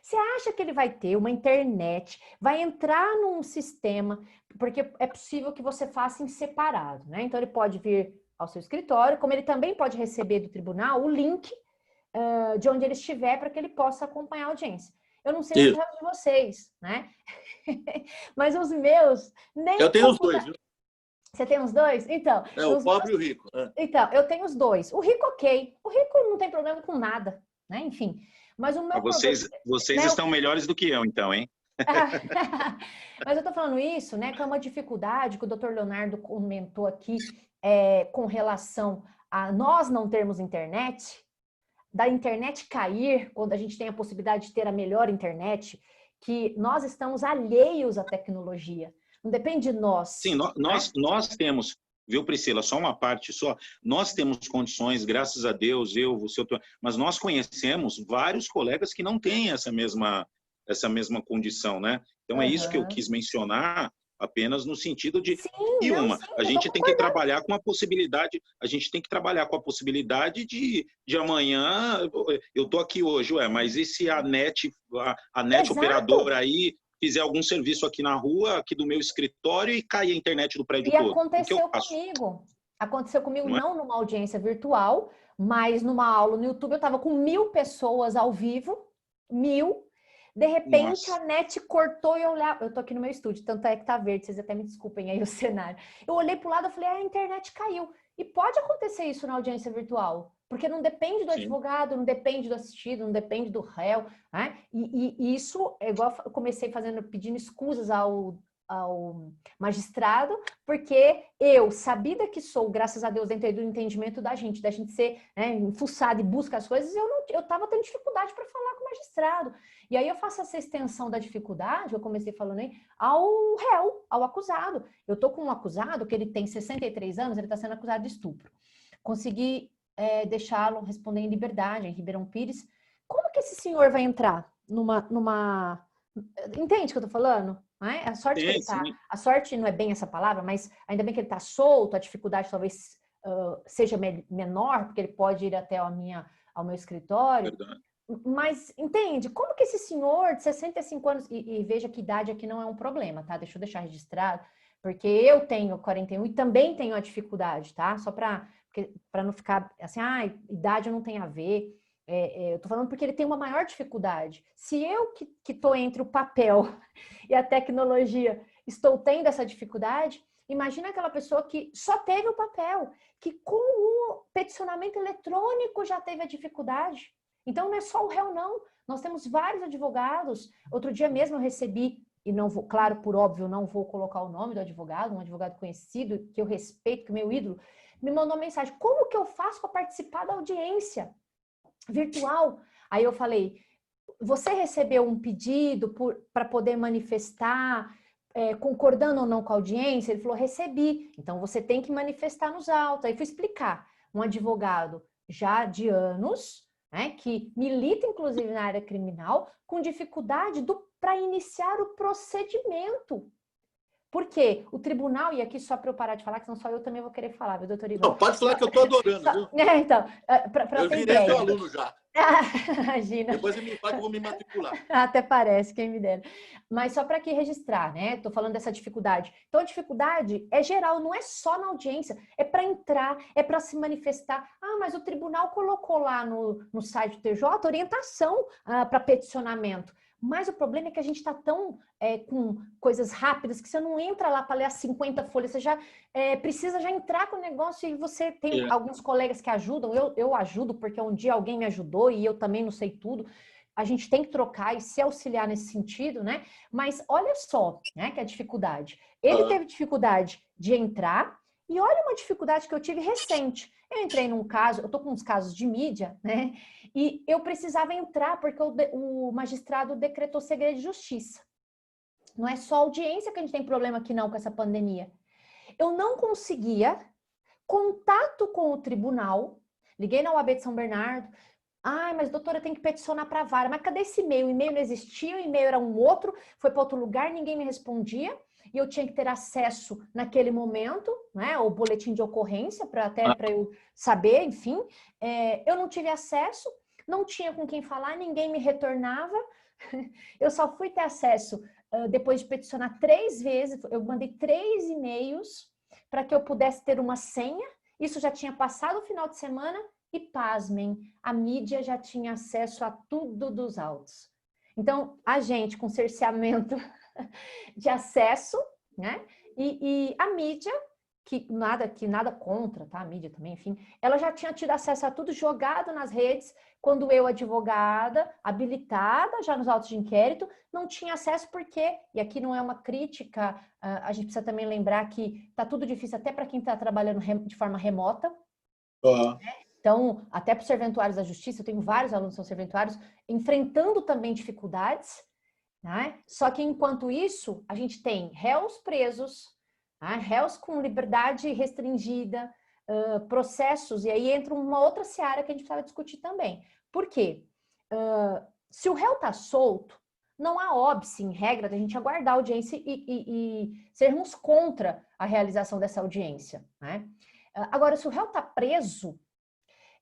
Você acha que ele vai ter uma internet, vai entrar num sistema, porque é possível que você faça em separado, né? Então, ele pode vir ao seu escritório, como ele também pode receber do tribunal o link de onde ele estiver para que ele possa acompanhar a audiência. Eu não sei os casos de vocês, né? Mas os meus... nem eu tenho os dois, viu? Você tem os dois? Então... o pobre e o rico. Então, eu tenho os dois. O rico, ok. O rico não tem problema com nada, né? Enfim. Mas o meu vocês né? Estão melhores do que eu, então, hein? Mas eu tô falando isso, né? Que é uma dificuldade que o Dr. Leonardo comentou aqui com relação a nós não termos internet, da internet cair, quando a gente tem a possibilidade de ter a melhor internet, que nós estamos alheios à tecnologia. Não depende de nós. Sim, nós temos, viu, Priscila, só uma parte só. Nós temos condições, graças a Deus, você, mas nós conhecemos vários colegas que não têm essa mesma condição, né? Então, é isso que eu quis mencionar, apenas no sentido de... a gente tem que trabalhar com a possibilidade, de amanhã, eu tô aqui hoje, mas e se a net operadora aí fizer algum serviço aqui na rua, aqui do meu escritório, e cair a internet do prédio todo? Aconteceu comigo não numa audiência virtual, mas numa aula no YouTube, eu estava com 1000 pessoas ao vivo, 1000. De repente, a net cortou e eu olhava... Eu tô aqui no meu estúdio, tanto é que tá verde, vocês até me desculpem aí o cenário. Eu olhei pro lado e falei, a internet caiu. E pode acontecer isso na audiência virtual, porque não depende do advogado, não depende do assistido, não depende do réu, né? E isso, é igual eu comecei pedindo escusas ao magistrado, porque eu, sabida que sou, graças a Deus, dentro do entendimento da gente ser enfuçada e busca as coisas, eu estava tendo dificuldade para falar com o magistrado. E aí eu faço essa extensão da dificuldade, eu comecei falando aí, ao réu, ao acusado. Eu tô com um acusado que ele tem 63 anos, ele está sendo acusado de estupro. Consegui deixá-lo responder em liberdade, em Ribeirão Pires. Como que esse senhor vai entrar numa... Entende o que eu tô falando? A sorte que ele tá, a sorte não é bem essa palavra, mas ainda bem que ele está solto, a dificuldade talvez seja menor, porque ele pode ir até ao meu escritório. Verdade. Mas, entende? Como que esse senhor de 65 anos, e veja que idade aqui não é um problema, tá? Deixa eu deixar registrado, porque eu tenho 41 e também tenho a dificuldade, tá? Só para não ficar assim, idade não tem a ver. Eu tô falando porque ele tem uma maior dificuldade. Se eu que tô entre o papel e a tecnologia estou tendo essa dificuldade, imagina aquela pessoa que só teve o papel, que com o peticionamento eletrônico já teve a dificuldade. Então, não é só o réu, não. Nós temos vários advogados. Outro dia mesmo eu recebi, e não vou, claro, por óbvio, não vou colocar o nome do advogado, um advogado conhecido, que eu respeito, que é meu ídolo, me mandou uma mensagem, como que eu faço para participar da audiência virtual? Aí eu falei, você recebeu um pedido para poder manifestar, concordando ou não com a audiência? Ele falou, recebi. Então, você tem que manifestar nos autos. Aí fui explicar. Um advogado já de anos... que milita, inclusive, na área criminal, com dificuldade para iniciar o procedimento. Por quê? O tribunal, e aqui só para eu parar de falar, que senão só eu também vou querer falar, viu, doutor Ivan? Não, pode falar que eu estou adorando, viu? Então, para eu virei seu aluno já. Imagina. Depois você me fala que eu vou me matricular. Até parece, quem me dera. Mas só para aqui registrar, né? Estou falando dessa dificuldade. Então, a dificuldade é geral, não é só na audiência. É para entrar, é para se manifestar. Mas o tribunal colocou lá no site do TJ orientação para peticionamento. Mas o problema é que a gente está tão com coisas rápidas que você não entra lá para ler as 50 folhas, você já precisa já entrar com o negócio e você tem alguns colegas que ajudam, eu ajudo porque um dia alguém me ajudou e eu também não sei tudo. A gente tem que trocar e se auxiliar nesse sentido, né? Mas olha só, né, que é a dificuldade. Ele teve dificuldade de entrar e olha uma dificuldade que eu tive recente. Eu entrei num caso, eu tô com uns casos de mídia, né? E eu precisava entrar porque o magistrado decretou segredo de justiça. Não é só audiência que a gente tem problema aqui não com essa pandemia. Eu não conseguia contato com o tribunal. Liguei na OAB de São Bernardo. Mas doutora, tem que peticionar para a vara. Mas cadê esse e-mail? O e-mail não existia, o e-mail era um outro, foi para outro lugar, ninguém me respondia. E eu tinha que ter acesso naquele momento, né, o boletim de ocorrência, para eu saber, enfim. Eu não tive acesso, não tinha com quem falar, ninguém me retornava. Eu só fui ter acesso depois de peticionar 3 vezes, eu mandei 3 e-mails para que eu pudesse ter uma senha. Isso já tinha passado o final de semana e, pasmem, a mídia já tinha acesso a tudo dos autos. Então, a gente com cerceamento de acesso, né? E a mídia, que nada contra, tá? A mídia também, enfim, ela já tinha tido acesso a tudo jogado nas redes, quando eu, advogada, habilitada já nos autos de inquérito, não tinha acesso porque, e aqui não é uma crítica, a gente precisa também lembrar que tá tudo difícil até para quem está trabalhando de forma remota. Uhum. Então, até para os serventuários da justiça, eu tenho vários alunos que são serventuários, enfrentando também dificuldades, né? Só que, enquanto isso, a gente tem réus presos, né? Réus com liberdade restringida, processos, e aí entra uma outra seara que a gente precisava discutir também. Por quê? Se o réu está solto, não há óbice, em regra, da gente aguardar a audiência e sermos contra a realização dessa audiência, né? Agora, se o réu está preso,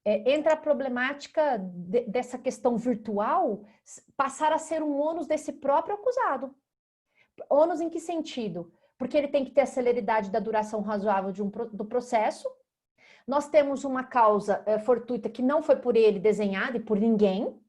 entra a problemática dessa questão virtual passar a ser um ônus desse próprio acusado. Ônus em que sentido? Porque ele tem que ter a celeridade da duração razoável do processo. Nós temos uma causa fortuita que não foi por ele desenhada e por ninguém,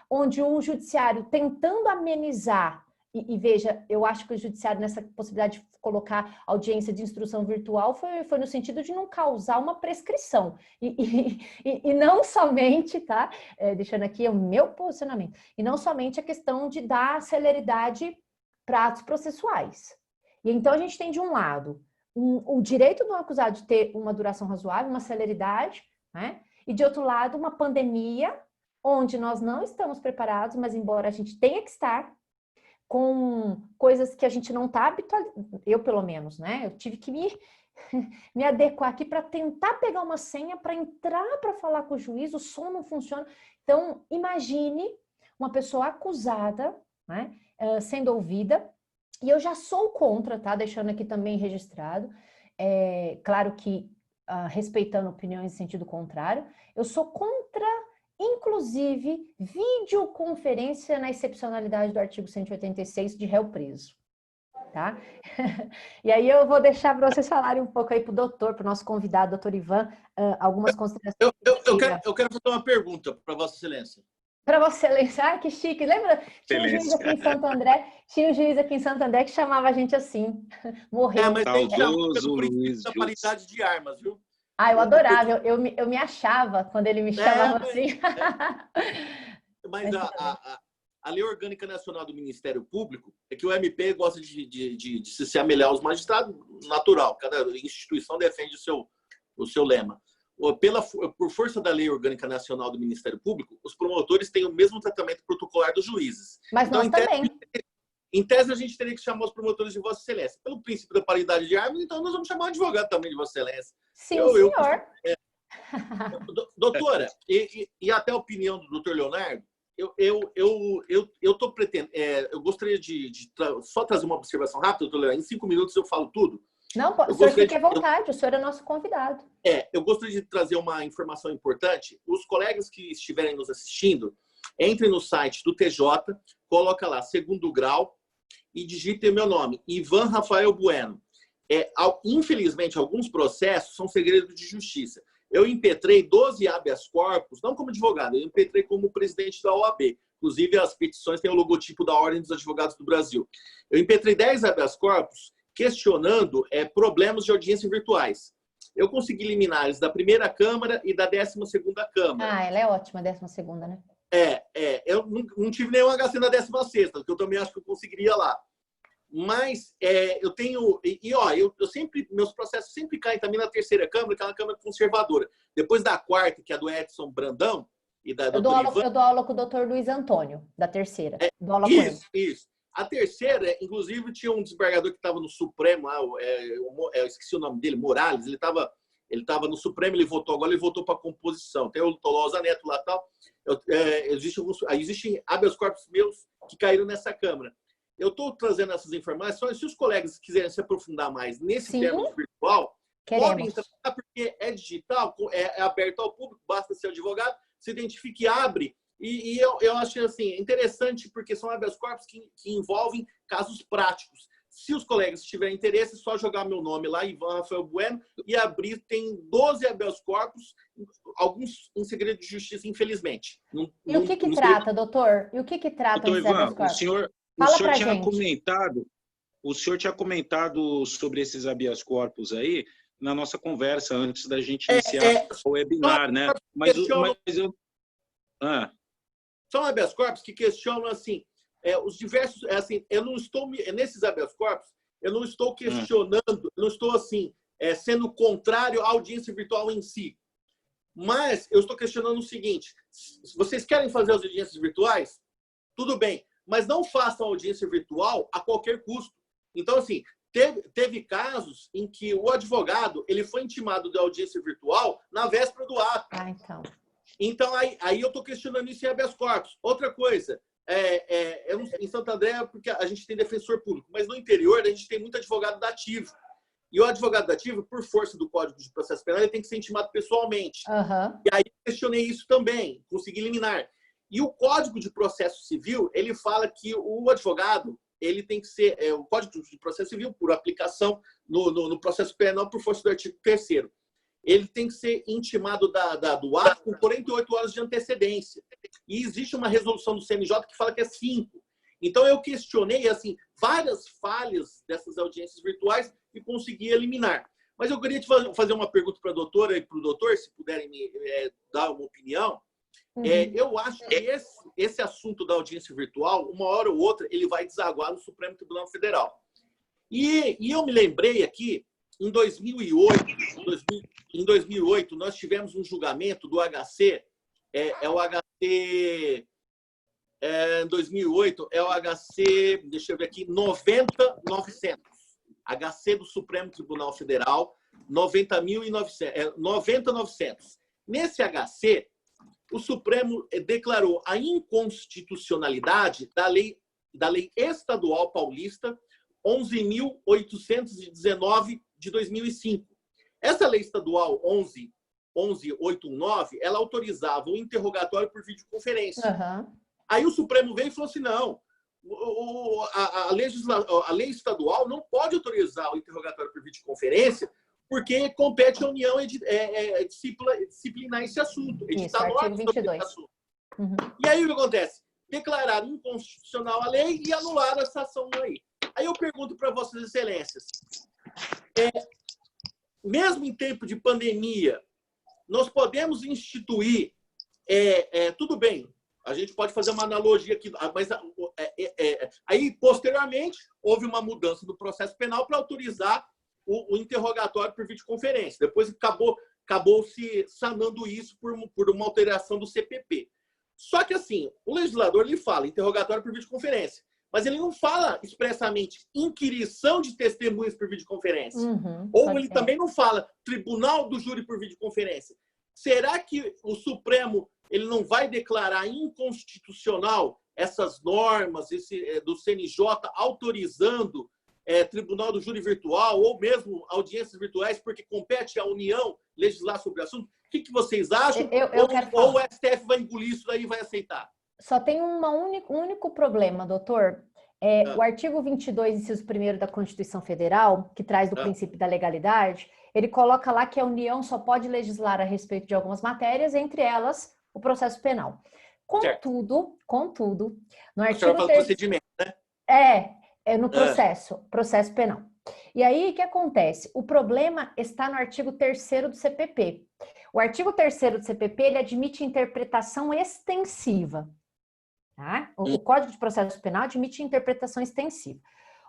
onde o judiciário tentando amenizar, e veja, eu acho que o judiciário nessa possibilidade de colocar audiência de instrução virtual foi no sentido de não causar uma prescrição. E não somente, tá? Deixando aqui o meu posicionamento, e não somente a questão de dar celeridade para atos processuais. E então a gente tem de um lado o direito do acusado de ter uma duração razoável, uma celeridade, né? E de outro lado uma pandemia onde nós não estamos preparados, mas embora a gente tenha que estar, com coisas que a gente não está habituado, eu pelo menos, né? Eu tive que me adequar aqui para tentar pegar uma senha, para entrar para falar com o juiz, o som não funciona. Então, imagine uma pessoa acusada, né, sendo ouvida, e eu já sou contra, tá? Deixando aqui também registrado, claro que respeitando opiniões em sentido contrário, eu sou contra, inclusive, videoconferência na excepcionalidade do artigo 186 de réu preso, tá? E aí eu vou deixar para vocês falarem um pouco aí para o doutor, para o nosso convidado, doutor Ivan, algumas considerações. Eu quero fazer uma pergunta para Vossa Excelência. Para Vossa Excelência, que chique. Lembra? Tinha um juiz aqui em Santo André, que chamava a gente assim. Morreu. Mas tem que chamar pelo Luiz princípio da paridade de armas, viu? Eu adorava, eu me achava quando ele me chamava assim. Mas a Lei Orgânica Nacional do Ministério Público é que o MP gosta de se assemelhar aos magistrados, natural. Cada instituição defende o seu lema. Por força da Lei Orgânica Nacional do Ministério Público, os promotores têm o mesmo tratamento protocolar dos juízes. Mas então, nós também. Em tese, a gente teria que chamar os promotores de Vossa Excelência. Pelo princípio da paridade de armas, então nós vamos chamar o advogado também de Vossa Excelência. Sim, senhor. Doutora, e até a opinião do doutor Leonardo, eu tô pretendendo, eu gostaria de só trazer uma observação rápida, doutor Leonardo. Em 5 minutos eu falo tudo. Não, o senhor fique à vontade, o senhor é nosso convidado. Eu gostaria de trazer uma informação importante. Os colegas que estiverem nos assistindo, entrem no site do TJ, coloca lá, 2º grau, e digitem meu nome, Ivan Rafael Bueno. Infelizmente, alguns processos são segredo de justiça. Eu impetrei 12 habeas corpus, não como advogado, eu impetrei como presidente da OAB. Inclusive, as petições têm o logotipo da Ordem dos Advogados do Brasil. Eu impetrei 10 habeas corpus questionando problemas de audiência virtuais. Eu consegui eliminar eles da primeira Câmara e da 12ª Câmara. Ela é ótima, a 12ª, né? Eu não tive nenhum HC na 16ª, que eu também acho que eu conseguiria lá. Mas eu tenho... eu sempre... Meus processos sempre caem também na 3ª Câmara, que é uma Câmara conservadora. Depois da 4ª, que é a do Edson Brandão, e da doutora Ivan... Eu dou aula com o doutor Luiz Antônio, da 3ª. Dou aula com ele. Isso. A 3ª, inclusive, tinha um desembargador que estava no Supremo, eu esqueci o nome dele, Morales, ele estava no Supremo, ele votou, agora ele voltou para a composição. Tem o Tolosa Neto lá e tal. Existem habeas corpus meus que caíram nessa Câmara. Eu estou trazendo essas informações. Se os colegas quiserem se aprofundar mais nesse termo virtual, podem entrar, porque é digital, é aberto ao público, basta ser advogado, se identifique, abre E eu acho assim, interessante porque são habeas corpus que envolvem casos práticos. Se os colegas tiverem interesse, é só jogar meu nome lá, Ivan Rafael Bueno, e abrir. Tem 12 habeas corpus, alguns em segredo de justiça, infelizmente. E o que trata, doutor? E o que trata doutor esse habeas Ivan, corpus? o senhor tinha comentado, o senhor tinha comentado sobre esses habeas corpus aí na nossa conversa antes da gente iniciar o webinar, né? São habeas corpus que questionam assim, os diversos, assim, eu não estou nesses habeas corpus, eu não estou questionando, eu não estou assim sendo contrário à audiência virtual em si, mas eu estou questionando o seguinte: se vocês querem fazer as audiências virtuais, tudo bem, mas não façam audiência virtual a qualquer custo. Então, assim, teve casos em que o advogado ele foi intimado de audiência virtual na véspera do ato. Então, aí eu estou questionando isso em habeas corpus. Outra coisa, em Santo André, porque a gente tem defensor público, mas no interior a gente tem muito advogado dativo. E o advogado dativo, por força do Código de Processo Penal, ele tem que ser intimado pessoalmente. E aí eu questionei isso também, consegui eliminar. E o Código de Processo Civil, ele fala que o advogado, ele tem que ser, o Código de Processo Civil, por aplicação no processo penal, por força do artigo 3º, ele tem que ser intimado do ato com 48 horas de antecedência. E existe uma resolução do CNJ que fala que é 5. Então, eu questionei assim, várias falhas dessas audiências virtuais e consegui eliminar. Mas eu queria te fazer uma pergunta para a doutora e para o doutor, se puderem me dar uma opinião. Eu acho que esse assunto da audiência virtual, uma hora ou outra, ele vai desaguar no Supremo Tribunal Federal. E eu me lembrei aqui, em 2008, nós tivemos um julgamento do HC, o HC, em 2008, é o HC, deixa eu ver aqui, 90.900. HC do Supremo Tribunal Federal, 90.900. Nesse HC, o Supremo declarou a inconstitucionalidade da lei estadual paulista 11.819 de 2005. Essa lei estadual 11.819, ela autorizava o interrogatório por videoconferência. Aí o Supremo veio e falou assim, não, a lei estadual não pode autorizar o interrogatório por videoconferência porque compete à União disciplinar esse assunto, editar normas sobre esse assunto. E aí o que acontece? Declararam inconstitucional a lei e anularam essa ação aí. Aí eu pergunto para Vossas Excelências, mesmo em tempo de pandemia, nós podemos instituir, tudo bem, a gente pode fazer uma analogia aqui, mas aí, posteriormente, houve uma mudança do processo penal para autorizar o interrogatório por videoconferência. Depois acabou se sanando isso por uma alteração do CPP. Só que, assim, o legislador ele fala interrogatório por videoconferência, mas ele não fala expressamente inquirição de testemunhas por videoconferência. Ou ele também não fala tribunal do júri por videoconferência. Será que o Supremo ele não vai declarar inconstitucional essas normas do CNJ autorizando tribunal do júri virtual ou mesmo audiências virtuais porque compete à União legislar sobre o assunto? O que vocês acham? Ou o STF vai engolir isso daí e vai aceitar? Só tem um único problema, doutor. O artigo 22, inciso 1º da Constituição Federal, que traz do princípio da legalidade, ele coloca lá que a União só pode legislar a respeito de algumas matérias, entre elas o processo penal. Contudo, no artigo... procedimento, né? No processo penal. E aí, o que acontece? O problema está no artigo 3º do CPP. O artigo 3º do CPP, ele admite interpretação extensiva. Tá? O Código de Processo Penal admite interpretação extensiva.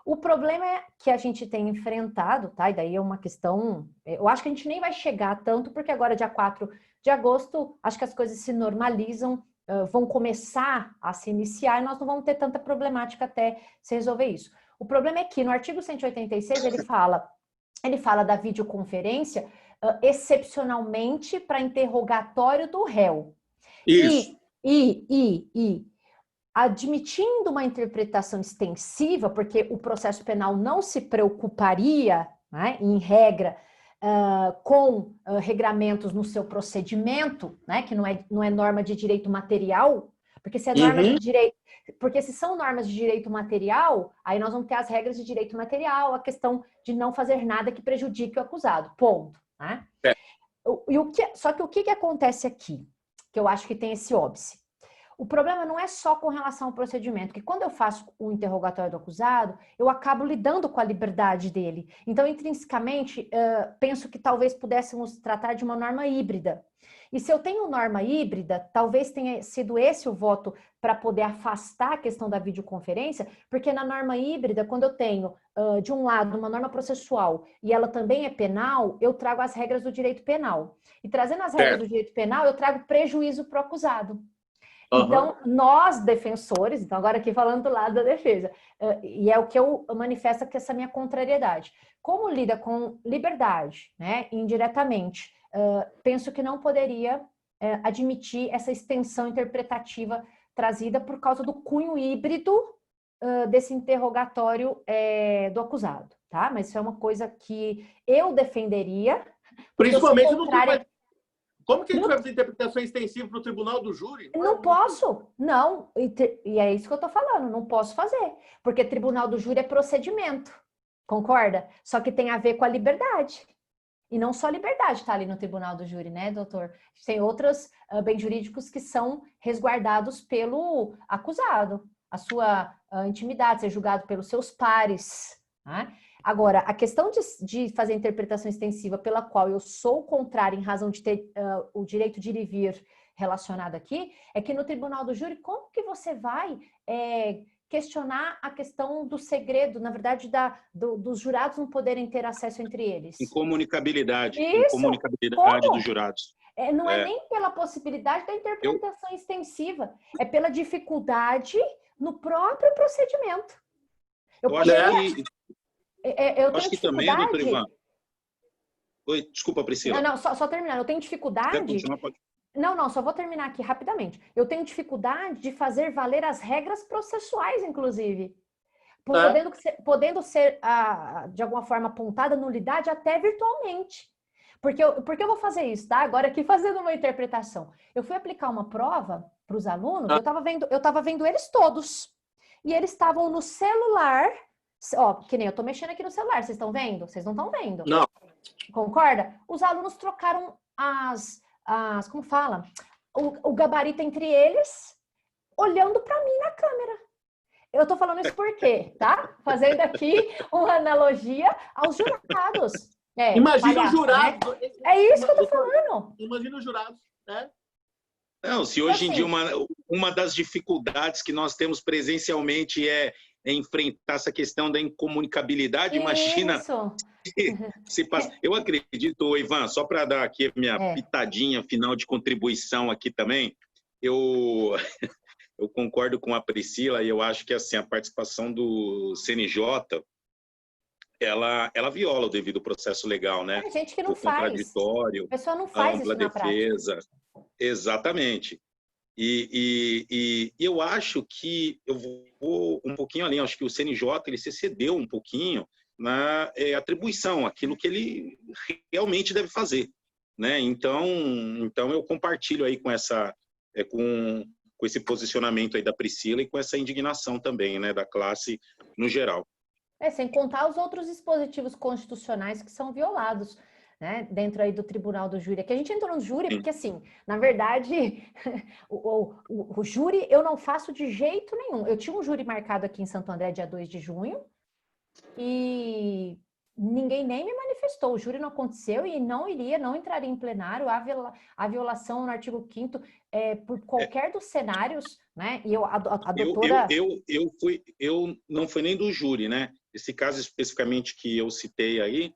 O problema é que a gente tem enfrentado, tá? E daí é uma questão... Eu acho que a gente nem vai chegar tanto, porque agora, dia 4 de agosto, acho que as coisas se normalizam, vão começar a se iniciar e nós não vamos ter tanta problemática até se resolver isso. O problema é que no artigo 186 ele fala da videoconferência excepcionalmente para interrogatório do réu. Isso. E admitindo uma interpretação extensiva, porque o processo penal não se preocuparia, né, em regra, com regramentos no seu procedimento, né, que não é norma de direito material, Porque se é norma de direito, porque se são normas de direito material, aí nós vamos ter as regras de direito material, a questão de não fazer nada que prejudique o acusado. Ponto. Né? Só que o que acontece aqui? Que eu acho que tem esse óbice. O problema não é só com relação ao procedimento, porque quando eu faço o interrogatório do acusado, eu acabo lidando com a liberdade dele. Então, intrinsecamente, penso que talvez pudéssemos tratar de uma norma híbrida. E se eu tenho norma híbrida, talvez tenha sido esse o voto para poder afastar a questão da videoconferência, porque na norma híbrida, quando eu tenho, de um lado, uma norma processual e ela também é penal, eu trago as regras do direito penal. E trazendo as regras do direito penal, eu trago prejuízo para o acusado. Então, nós, defensores, então agora aqui falando do lado da defesa, e é o que eu manifesto aqui, essa minha contrariedade. Como lida com liberdade, né, indiretamente, penso que não poderia admitir essa extensão interpretativa trazida por causa do cunho híbrido desse interrogatório do acusado, tá? Mas isso é uma coisa que eu defenderia. Principalmente no tribunal. Como que a gente vai fazer interpretação extensiva para o tribunal do júri? Não posso, não. E é isso que eu estou falando, não posso fazer. Porque tribunal do júri é procedimento, concorda? Só que tem a ver com a liberdade. E não só a liberdade está ali no tribunal do júri, né, doutor? Tem outros bens jurídicos que são resguardados pelo acusado. A sua intimidade, ser julgado pelos seus pares, né? Agora, a questão de fazer interpretação extensiva pela qual eu sou contrária em razão de ter o direito de ir e vir relacionado aqui, é que no tribunal do júri, como que você vai questionar a questão do segredo, na verdade, dos jurados não poderem ter acesso entre eles? Incomunicabilidade. Isso. Incomunicabilidade dos jurados. Não é nem pela possibilidade da interpretação extensiva, é pela dificuldade no próprio procedimento. Eu acho que também, doutor Ivan. Oi, desculpa, Priscila. Não, só terminando. Eu tenho dificuldade. Não, só vou terminar aqui rapidamente. Eu tenho dificuldade de fazer valer as regras processuais, inclusive. Podendo ser, de alguma forma, apontada nulidade até virtualmente. Porque eu vou fazer isso, tá? Agora aqui fazendo uma interpretação. Eu fui aplicar uma prova para os alunos, eu estava vendo eles todos. E eles estavam no celular. Ó, que nem eu tô mexendo aqui no celular, vocês estão vendo? Vocês não estão vendo. Não. Concorda? Os alunos trocaram como fala? O gabarito entre eles, olhando para mim na câmera. Eu tô falando isso por quê, tá? Fazendo aqui uma analogia aos jurados. Imagina os jurados. Né? É isso que eu tô falando. Imagina os jurados, né? Não, se hoje em dia uma das dificuldades que nós temos presencialmente é enfrentar essa questão da incomunicabilidade, imagina se passa. Eu acredito, Ivan, só para dar aqui a minha pitadinha final de contribuição aqui também, eu concordo com a Priscila e eu acho que assim, a participação do CNJ ela viola o devido processo legal, né? Tem gente que não o contraditório, a pessoa não faz a ampla isso na defesa. prática. Exatamente. E eu acho que eu vou um pouquinho além. Acho que o CNJ ele se excedeu um pouquinho na atribuição, aquilo que ele realmente deve fazer, né? Então eu compartilho aí com com esse posicionamento aí da Priscila e com essa indignação também, né, da classe no geral. Sem contar os outros dispositivos constitucionais que são violados, né, dentro aí do tribunal do júri. Aqui a gente entrou no júri porque, assim, na verdade, o júri eu não faço de jeito nenhum. Eu tinha um júri marcado aqui em Santo André, dia 2 de junho, e ninguém nem me manifestou. O júri não aconteceu e não entraria em plenário. A violação no artigo 5º por qualquer dos cenários, né? E a doutora... Eu não foi nem do júri, né? Esse caso especificamente que eu citei aí,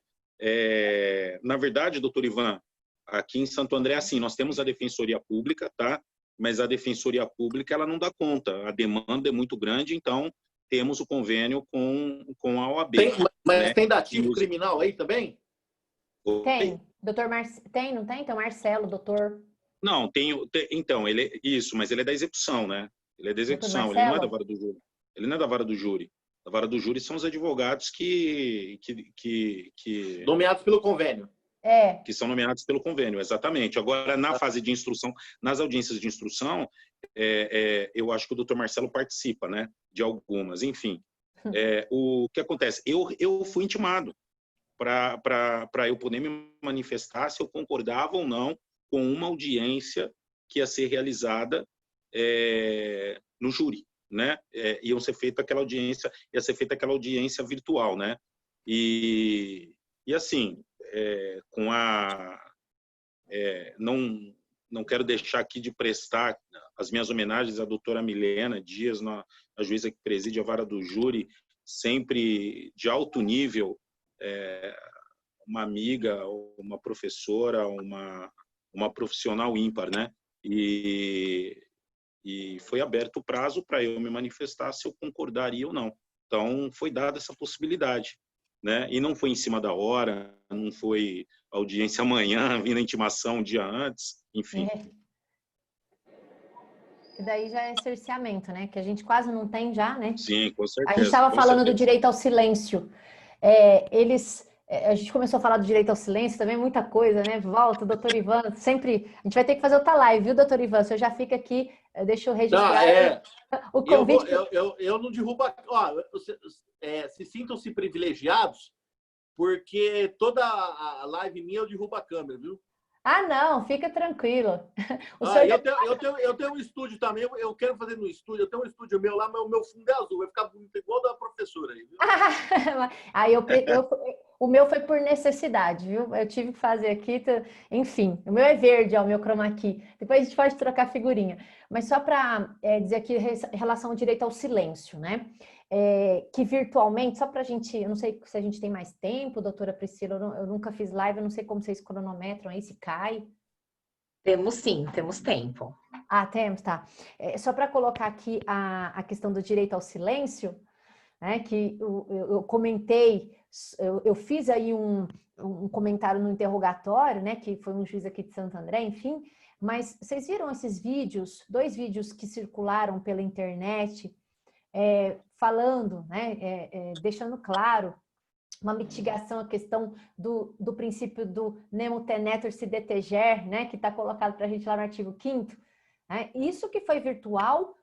na verdade, doutor Ivan, aqui em Santo André, assim, nós temos a Defensoria Pública, tá? Mas a Defensoria Pública, ela não dá conta. A demanda é muito grande, então temos o convênio com a OAB. Mas tem dativo criminal aí também? Tem. Doutor tem, não tem? Tem o Marcelo, doutor... Não, então, isso, mas ele é da execução, né? Ele é da execução, ele não é da vara do júri. Ele não é da vara do júri. A vara do júri são os advogados que... Nomeados pelo convênio. que são nomeados pelo convênio, exatamente. Agora, na fase de instrução, nas audiências de instrução, eu acho que o doutor Marcelo participa, né, de algumas, enfim. O que acontece? Eu fui intimado para eu poder me manifestar se eu concordava ou não com uma audiência que ia ser realizada no júri, né? Ia ser feita aquela audiência virtual, né? E assim, não quero deixar aqui de prestar as minhas homenagens à doutora Milena Dias, a juíza que preside a vara do júri, sempre de alto nível, uma amiga, uma professora, uma profissional ímpar, né? E foi aberto o prazo para eu me manifestar se eu concordaria ou não. Então, foi dada essa possibilidade, né? E não foi em cima da hora, não foi audiência amanhã, vindo a intimação um dia antes, enfim. E daí já é cerceamento, né? Que a gente quase não tem já, né? Sim, com certeza. A gente estava falando do direito ao silêncio. A gente começou a falar do direito ao silêncio, também muita coisa, né? Volta, doutor Ivan, sempre... A gente vai ter que fazer outra live, viu, doutor Ivan? Você já fica aqui, deixa eu registrar o convite. Eu não derrubo... se sintam-se privilegiados, porque toda a live minha eu derrubo a câmera, viu? Ah, não, fica tranquilo. Eu tenho um estúdio também, eu quero fazer no estúdio, eu tenho um estúdio meu lá, mas o meu fundo é azul, vai ficar bonito igual da professora aí, viu? Aí o meu foi por necessidade, viu? Eu tive que fazer aqui, enfim, o meu é verde, o meu chroma key. Depois a gente pode trocar figurinha. Mas só para dizer aqui em relação ao direito ao silêncio, né? Que virtualmente, só para a gente, eu não sei se a gente tem mais tempo, doutora Priscila, eu nunca fiz live, eu não sei como vocês cronometram aí, se cai. Temos sim, temos tempo. Ah, temos, tá. Só para colocar aqui a questão do direito ao silêncio, né, que eu comentei, eu fiz aí um comentário no interrogatório, né, que foi um juiz aqui de Santo André, enfim, mas vocês viram esses vídeos, 2 vídeos que circularam pela internet, falando, né, deixando claro uma mitigação à questão do princípio do nemo tenetur si deteger, né, que está colocado para a gente lá no artigo 5º. Né? Isso que foi virtual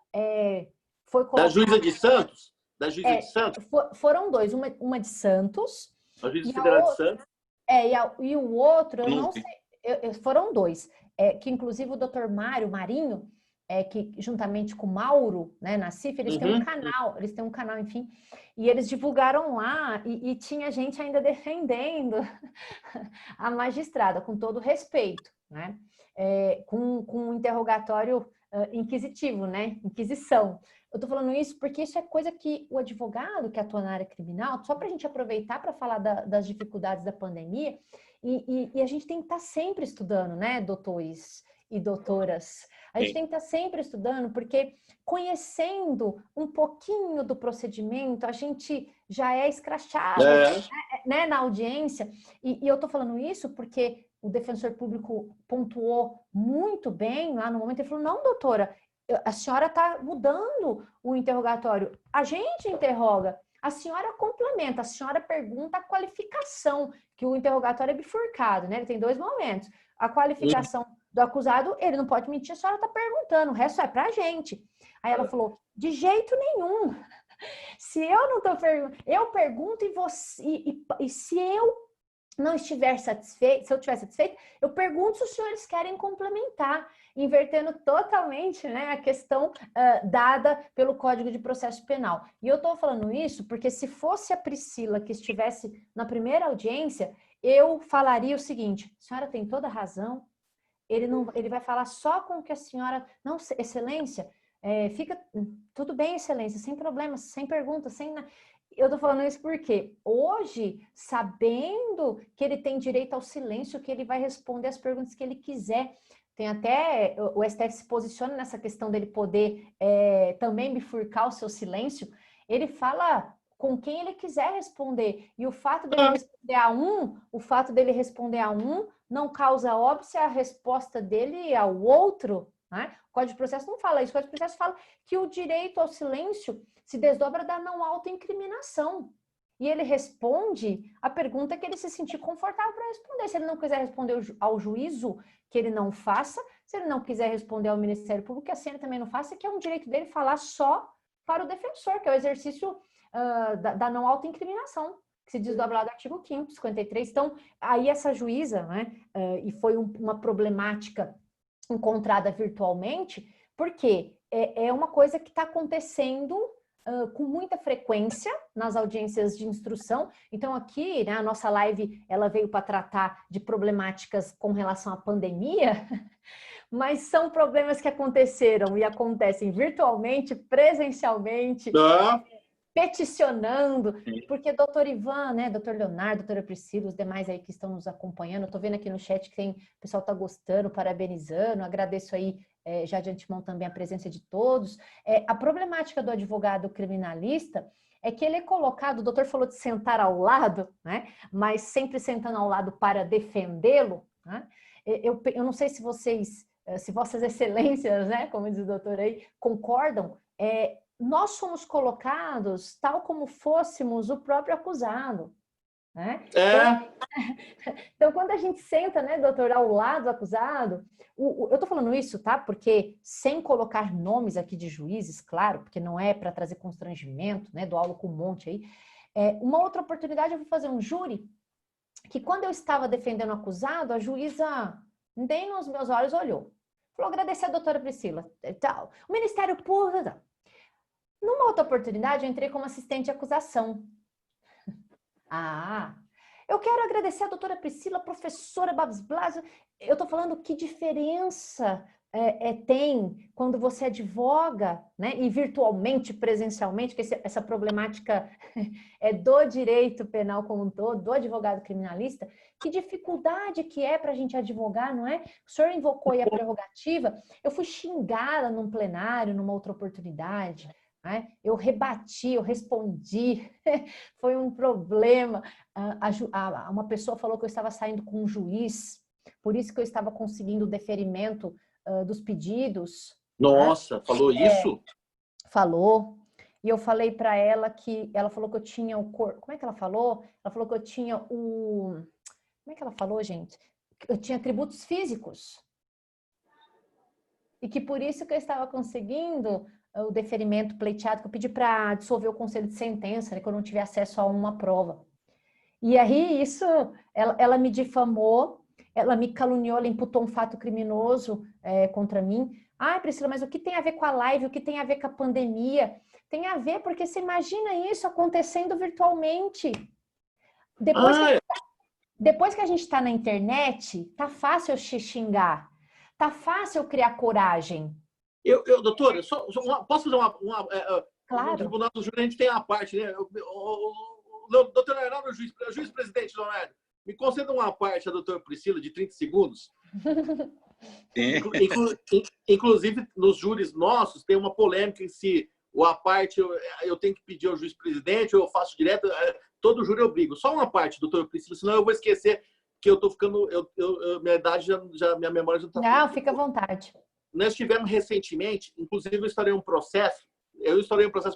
foi colocado... Da juíza de Santos? Da juíza de Santos? Foram 2, uma de Santos... A juíza federal de Santos? E o outro, eu não sei... Foram 2, que inclusive o doutor Marinho, que juntamente com o Mauro, né, na CIF, eles têm um canal, enfim, e eles divulgaram lá, e tinha gente ainda defendendo a magistrada, com todo respeito, né, com um interrogatório inquisitivo, né, inquisição. Eu tô falando isso porque isso é coisa que o advogado que atua na área criminal, só para a gente aproveitar para falar das dificuldades da pandemia, e a gente tem que estar sempre estudando, né, doutores e doutoras. A gente tem que estar sempre estudando, porque conhecendo um pouquinho do procedimento, a gente já é escrachado né, na audiência. E eu estou falando isso porque o defensor público pontuou muito bem lá no momento. Ele falou, não, doutora, a senhora está mudando o interrogatório. A gente interroga, a senhora complementa, a senhora pergunta a qualificação, que o interrogatório é bifurcado, né? Ele tem 2 momentos. A qualificação do acusado, ele não pode mentir, a senhora está perguntando, o resto é para a gente. Aí ela falou, de jeito nenhum. Se eu não estou perguntando, eu pergunto e se eu não estiver satisfeito, se eu estiver satisfeito, eu pergunto se os senhores querem complementar, invertendo totalmente, né, a questão dada pelo Código de Processo Penal. E eu estou falando isso porque se fosse a Priscila que estivesse na primeira audiência, eu falaria o seguinte, a senhora tem toda a razão, ele vai falar só com o que a senhora... Não, excelência, fica... Tudo bem, excelência, sem problemas, sem perguntas, sem... Eu tô falando isso porque hoje, sabendo que ele tem direito ao silêncio, que ele vai responder as perguntas que ele quiser, tem até... O STF se posiciona nessa questão dele poder também bifurcar o seu silêncio, ele fala com quem ele quiser responder. E o fato dele responder a um, não causa óbvio se a resposta dele é ao outro, né? O Código de Processo não fala isso. O Código de Processo fala que o direito ao silêncio se desdobra da não autoincriminação. e ele responde a pergunta que ele se sentir confortável para responder. Se ele não quiser responder ao juízo, que ele não faça. Se ele não quiser responder ao Ministério Público, que assim ele também não faça, que é um direito dele falar só para o defensor, que é o exercício da não autoincriminação, que se desdobra lá do artigo 5º, 53. Então, aí essa juíza, né, e foi uma problemática encontrada virtualmente, porque é uma coisa que está acontecendo com muita frequência nas audiências de instrução. Então aqui, né, a nossa live ela veio para tratar de problemáticas com relação à pandemia, mas são problemas que aconteceram e acontecem virtualmente, presencialmente, peticionando, porque doutor Ivan, né, doutor Leonardo, doutora Priscila, os demais aí que estão nos acompanhando, eu tô vendo aqui no chat que o pessoal tá gostando, parabenizando, agradeço aí já de antemão também a presença de todos. A problemática do advogado criminalista é que ele é colocado, o doutor falou de sentar ao lado, né, mas sempre sentando ao lado para defendê-lo, né? Eu não sei se vocês, se vossas excelências, né, como diz o doutor aí, concordam, nós somos colocados tal como fôssemos o próprio acusado, né? Então, quando a gente senta, né, doutor, ao lado do acusado, eu tô falando isso, tá? Porque sem colocar nomes aqui de juízes, claro, porque não é para trazer constrangimento, né, do aula com um monte aí. Uma outra oportunidade, eu vou fazer um júri, que quando eu estava defendendo o acusado, a juíza nem nos meus olhos olhou. Falou, agradecer a doutora Priscila, tal. O Ministério Público, tal. Numa outra oportunidade, eu entrei como assistente de acusação. Eu quero agradecer a doutora Priscila, professora Babs Blasio. Eu estou falando que diferença tem quando você advoga, né, e virtualmente, presencialmente, que essa problemática é do direito penal como um todo, do advogado criminalista, que dificuldade que é para a gente advogar, não é? O senhor invocou aí a prerrogativa, eu fui xingada num plenário, numa outra oportunidade, né? Eu rebati, eu respondi, foi um problema. Uma pessoa falou que eu estava saindo com um juiz, por isso que eu estava conseguindo o deferimento dos pedidos. Nossa, né? Falou isso? Falou. E eu falei para ela que, ela falou que eu tinha o corpo. Como é que ela falou? Ela falou que eu tinha o... Como é que ela falou, gente? Eu tinha atributos físicos. E que por isso que eu estava conseguindo o deferimento pleiteado, que eu pedi para dissolver o conselho de sentença, né, que eu não tive acesso a uma prova. E aí isso, ela me difamou, ela me caluniou, ela imputou um fato criminoso contra mim. Priscila, mas o que tem a ver com a live, o que tem a ver com a pandemia? Tem a ver porque você imagina isso acontecendo virtualmente. Depois que a gente está na internet, tá fácil eu xingar, tá fácil eu criar coragem. Doutora, posso fazer uma claro. No Tribunal do Júri a gente tem a parte, né? Doutor Leonardo, juiz presidente, Leonardo, me conceda uma parte a doutora Priscila de 30 segundos. Inclusive, nos júris nossos, tem uma polêmica em se a parte eu tenho que pedir ao juiz presidente ou eu faço direto. Todo júri eu brigo. Só uma parte, doutora Priscila, senão eu vou esquecer que eu tô ficando... minha idade, minha memória já está... Não, fica à vontade. Nós tivemos recentemente, inclusive eu estourei um processo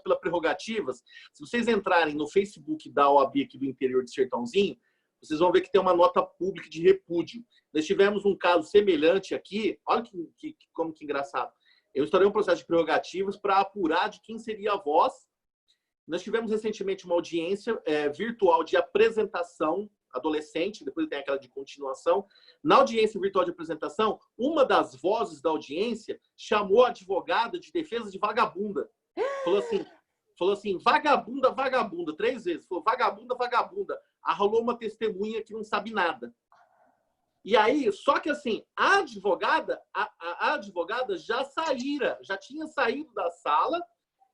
pela prerrogativas. Se vocês entrarem no Facebook da OAB aqui do interior de Sertãozinho, vocês vão ver que tem uma nota pública de repúdio. Nós tivemos um caso semelhante aqui, olha como que engraçado. Eu estourei um processo de prerrogativas para apurar de quem seria a voz. Nós tivemos recentemente uma audiência virtual de apresentação adolescente, depois tem aquela de continuação. Na audiência virtual de apresentação, uma das vozes da audiência chamou a advogada de defesa de vagabunda. Falou assim, vagabunda, vagabunda, 3 vezes. Falou, vagabunda, vagabunda. Arrolou uma testemunha que não sabe nada. E aí, só que assim, a advogada já tinha saído da sala,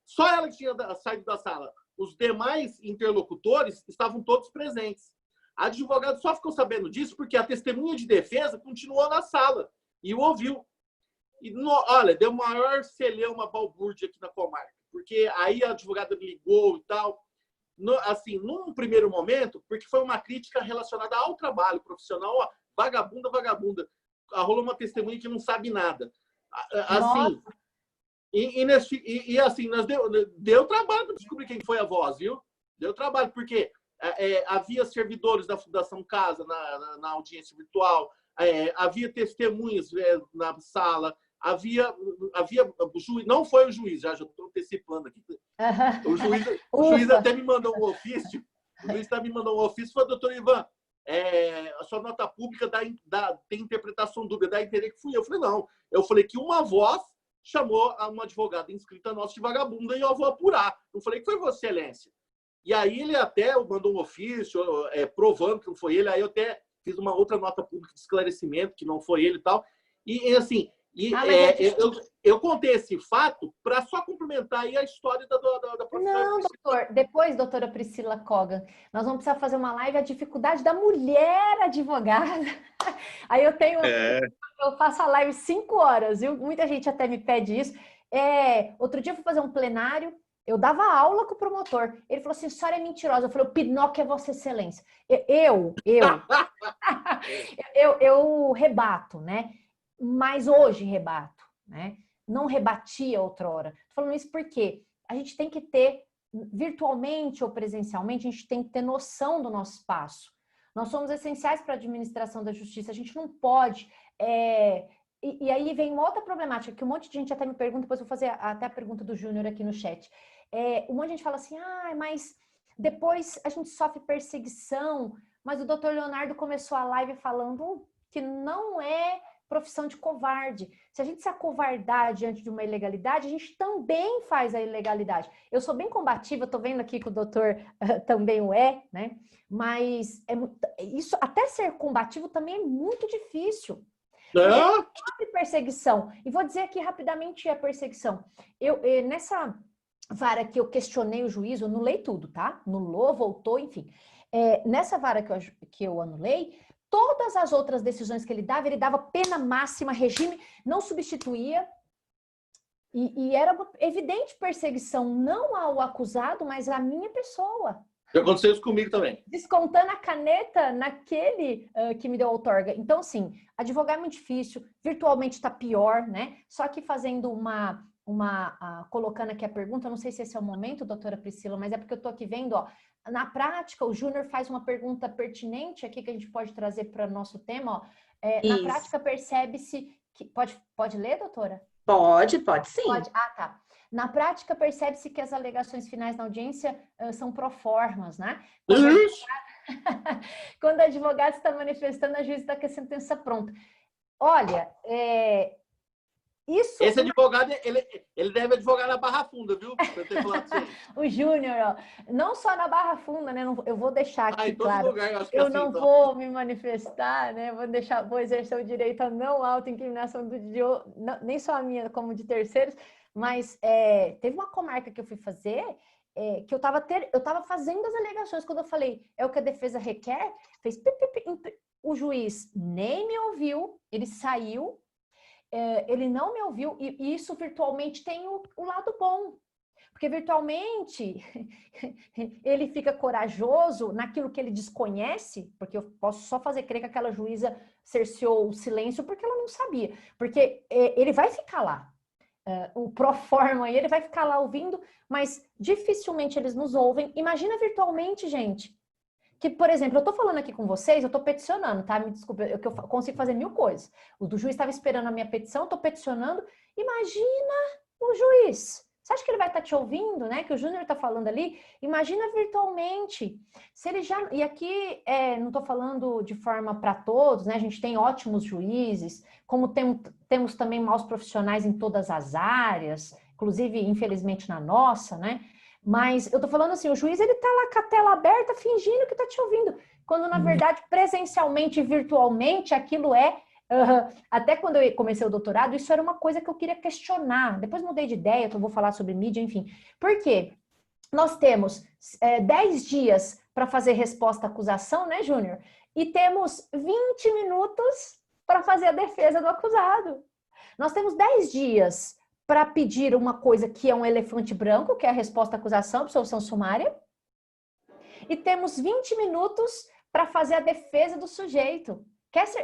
só ela que tinha saído da sala. Os demais interlocutores estavam todos presentes. A advogada só ficou sabendo disso porque a testemunha de defesa continuou na sala e o ouviu. E, olha, deu maior celeuma balbúrdia aqui na comarca, porque aí a advogada me ligou e tal. Assim, num primeiro momento, porque foi uma crítica relacionada ao trabalho profissional, ó, vagabunda, vagabunda. Rolou uma testemunha que não sabe nada. Assim, assim, deu trabalho para descobrir quem foi a voz, viu? Deu trabalho, porque havia servidores da Fundação Casa na audiência virtual, havia testemunhas na sala, havia juiz, não foi o juiz, já estou antecipando aqui. O juiz até me mandou um ofício. O juiz até me mandou um ofício, falou, doutor Ivan, a sua nota pública tem interpretação dúbia, dá a entender que fui eu. Eu falei, não. Eu falei que uma voz chamou uma advogada inscrita nossa de vagabunda e eu vou apurar. Não falei que foi você, Léncia. E aí ele até mandou um ofício provando que não foi ele. Aí eu até fiz uma outra nota pública de esclarecimento que não foi ele e tal. E assim, eu contei esse fato para só complementar aí a história da professora. Não, doutor. Depois, doutora Priscila Kogan, nós vamos precisar fazer uma live a dificuldade da mulher advogada. Aí eu tenho... Eu faço a live 5 horas, viu? Muita gente até me pede isso. Outro dia eu fui fazer um plenário, eu dava aula com o promotor. Ele falou assim, a senhora é mentirosa. Eu falei, o Pinóquio é Vossa Excelência. Eu rebato, né? Mas hoje rebato, né? Não rebatia outrora. Tô falando isso porque a gente tem que ter, virtualmente ou presencialmente, a gente tem que ter noção do nosso espaço. Nós somos essenciais para a administração da justiça. A gente não pode... E aí vem uma outra problemática, que um monte de gente até me pergunta, depois eu vou fazer até a pergunta do Júnior aqui no chat. Um monte de gente fala assim, mas depois a gente sofre perseguição, mas o doutor Leonardo começou a live falando que não é profissão de covarde. Se a gente se acovardar diante de uma ilegalidade, a gente também faz a ilegalidade. Eu sou bem combativa, estou vendo aqui que o doutor também o é, né? Mas isso, até ser combativo também é muito difícil. É perseguição. E vou dizer aqui rapidamente a perseguição. Nessa vara que eu questionei o juiz, eu anulei tudo, tá? Anulou, voltou, enfim. Nessa vara que eu anulei, todas as outras decisões que ele dava pena máxima, regime, não substituía. E era uma evidente perseguição, não ao acusado, mas à minha pessoa. Já aconteceu isso comigo também. Descontando a caneta naquele que me deu a outorga. Então, assim, advogar é muito difícil, virtualmente está pior, né? Só que fazendo colocando aqui a pergunta, eu não sei se esse é o momento, doutora Priscila, mas é porque eu estou aqui vendo, ó, na prática, o Júnior faz uma pergunta pertinente aqui que a gente pode trazer para o nosso tema, ó. Na prática, percebe-se que... Pode ler, doutora? Pode sim. Pode? Ah, tá. Na prática, percebe-se que as alegações finais na audiência são proformas, né? Quando o advogado está manifestando, a juíza está com a sentença pronta. Olha, isso... Esse advogado, ele deve advogar na Barra Funda, viu? O Júnior, ó, não só na Barra Funda, né? Eu vou deixar aqui, claro. Lugar, eu não vou me manifestar, né? Vou exercer o direito a não autoincriminação nem só a minha, como de terceiros. Mas teve uma comarca que eu fui fazer, que eu estava fazendo as alegações. Quando eu falei, é o que a defesa requer, fez o juiz nem me ouviu, ele saiu, ele não me ouviu, e isso virtualmente tem o lado bom. Porque virtualmente ele fica corajoso naquilo que ele desconhece, porque eu posso só fazer crer que aquela juíza cerceou o silêncio porque ela não sabia. Porque ele vai ficar lá. O proforma aí, ele vai ficar lá ouvindo, mas dificilmente eles nos ouvem. Imagina virtualmente, gente, que, por exemplo, eu tô falando aqui com vocês, eu tô peticionando, tá? Me desculpe, eu consigo fazer 1000 coisas. O do juiz estava esperando a minha petição, eu tô peticionando. Imagina o juiz. Você acha que ele vai estar te ouvindo, né? Que o Júnior tá falando ali. Imagina virtualmente. Se ele já... E aqui, não tô falando de forma para todos, né? A gente tem ótimos juízes, como temos também maus profissionais em todas as áreas, inclusive, infelizmente, na nossa, né? Mas eu tô falando assim, o juiz, ele tá lá com a tela aberta, fingindo que tá te ouvindo. Quando, na verdade, presencialmente e virtualmente, aquilo até quando eu comecei o doutorado, isso era uma coisa que eu queria questionar. Depois mudei de ideia, então vou falar sobre mídia, enfim. Por quê? Nós temos 10 dias para fazer resposta à acusação, né, Júnior? E temos 20 minutos para fazer a defesa do acusado. Nós temos 10 dias para pedir uma coisa que é um elefante branco, que é a resposta à acusação, absolvição sumária. E temos 20 minutos para fazer a defesa do sujeito.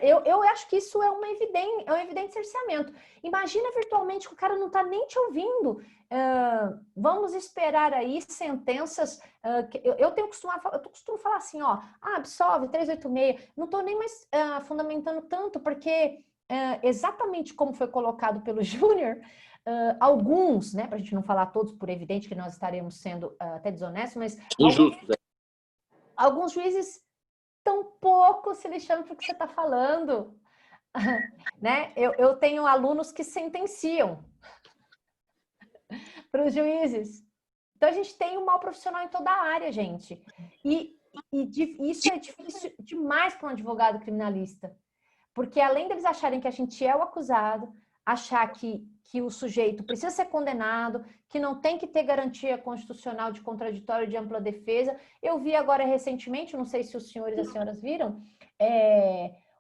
Eu acho que isso é um evidente cerceamento. Imagina virtualmente que o cara não está nem te ouvindo. Vamos esperar aí sentenças. Eu costumo falar assim, ó, absolve 386. Não estou nem mais fundamentando tanto, porque exatamente como foi colocado pelo Júnior, alguns, né, para a gente não falar todos, por evidente que nós estaremos sendo até desonestos, mas injustos. Alguns juízes tão pouco se lixando para o que você está falando. Né? Eu tenho alunos que sentenciam para os juízes. Então, a gente tem um mau profissional em toda a área, gente. E isso é difícil demais para um advogado criminalista. Porque além deles acharem que a gente é o acusado, achar que o sujeito precisa ser condenado, que não tem que ter garantia constitucional de contraditório de ampla defesa. Eu vi agora recentemente, não sei se os senhores e as senhoras viram,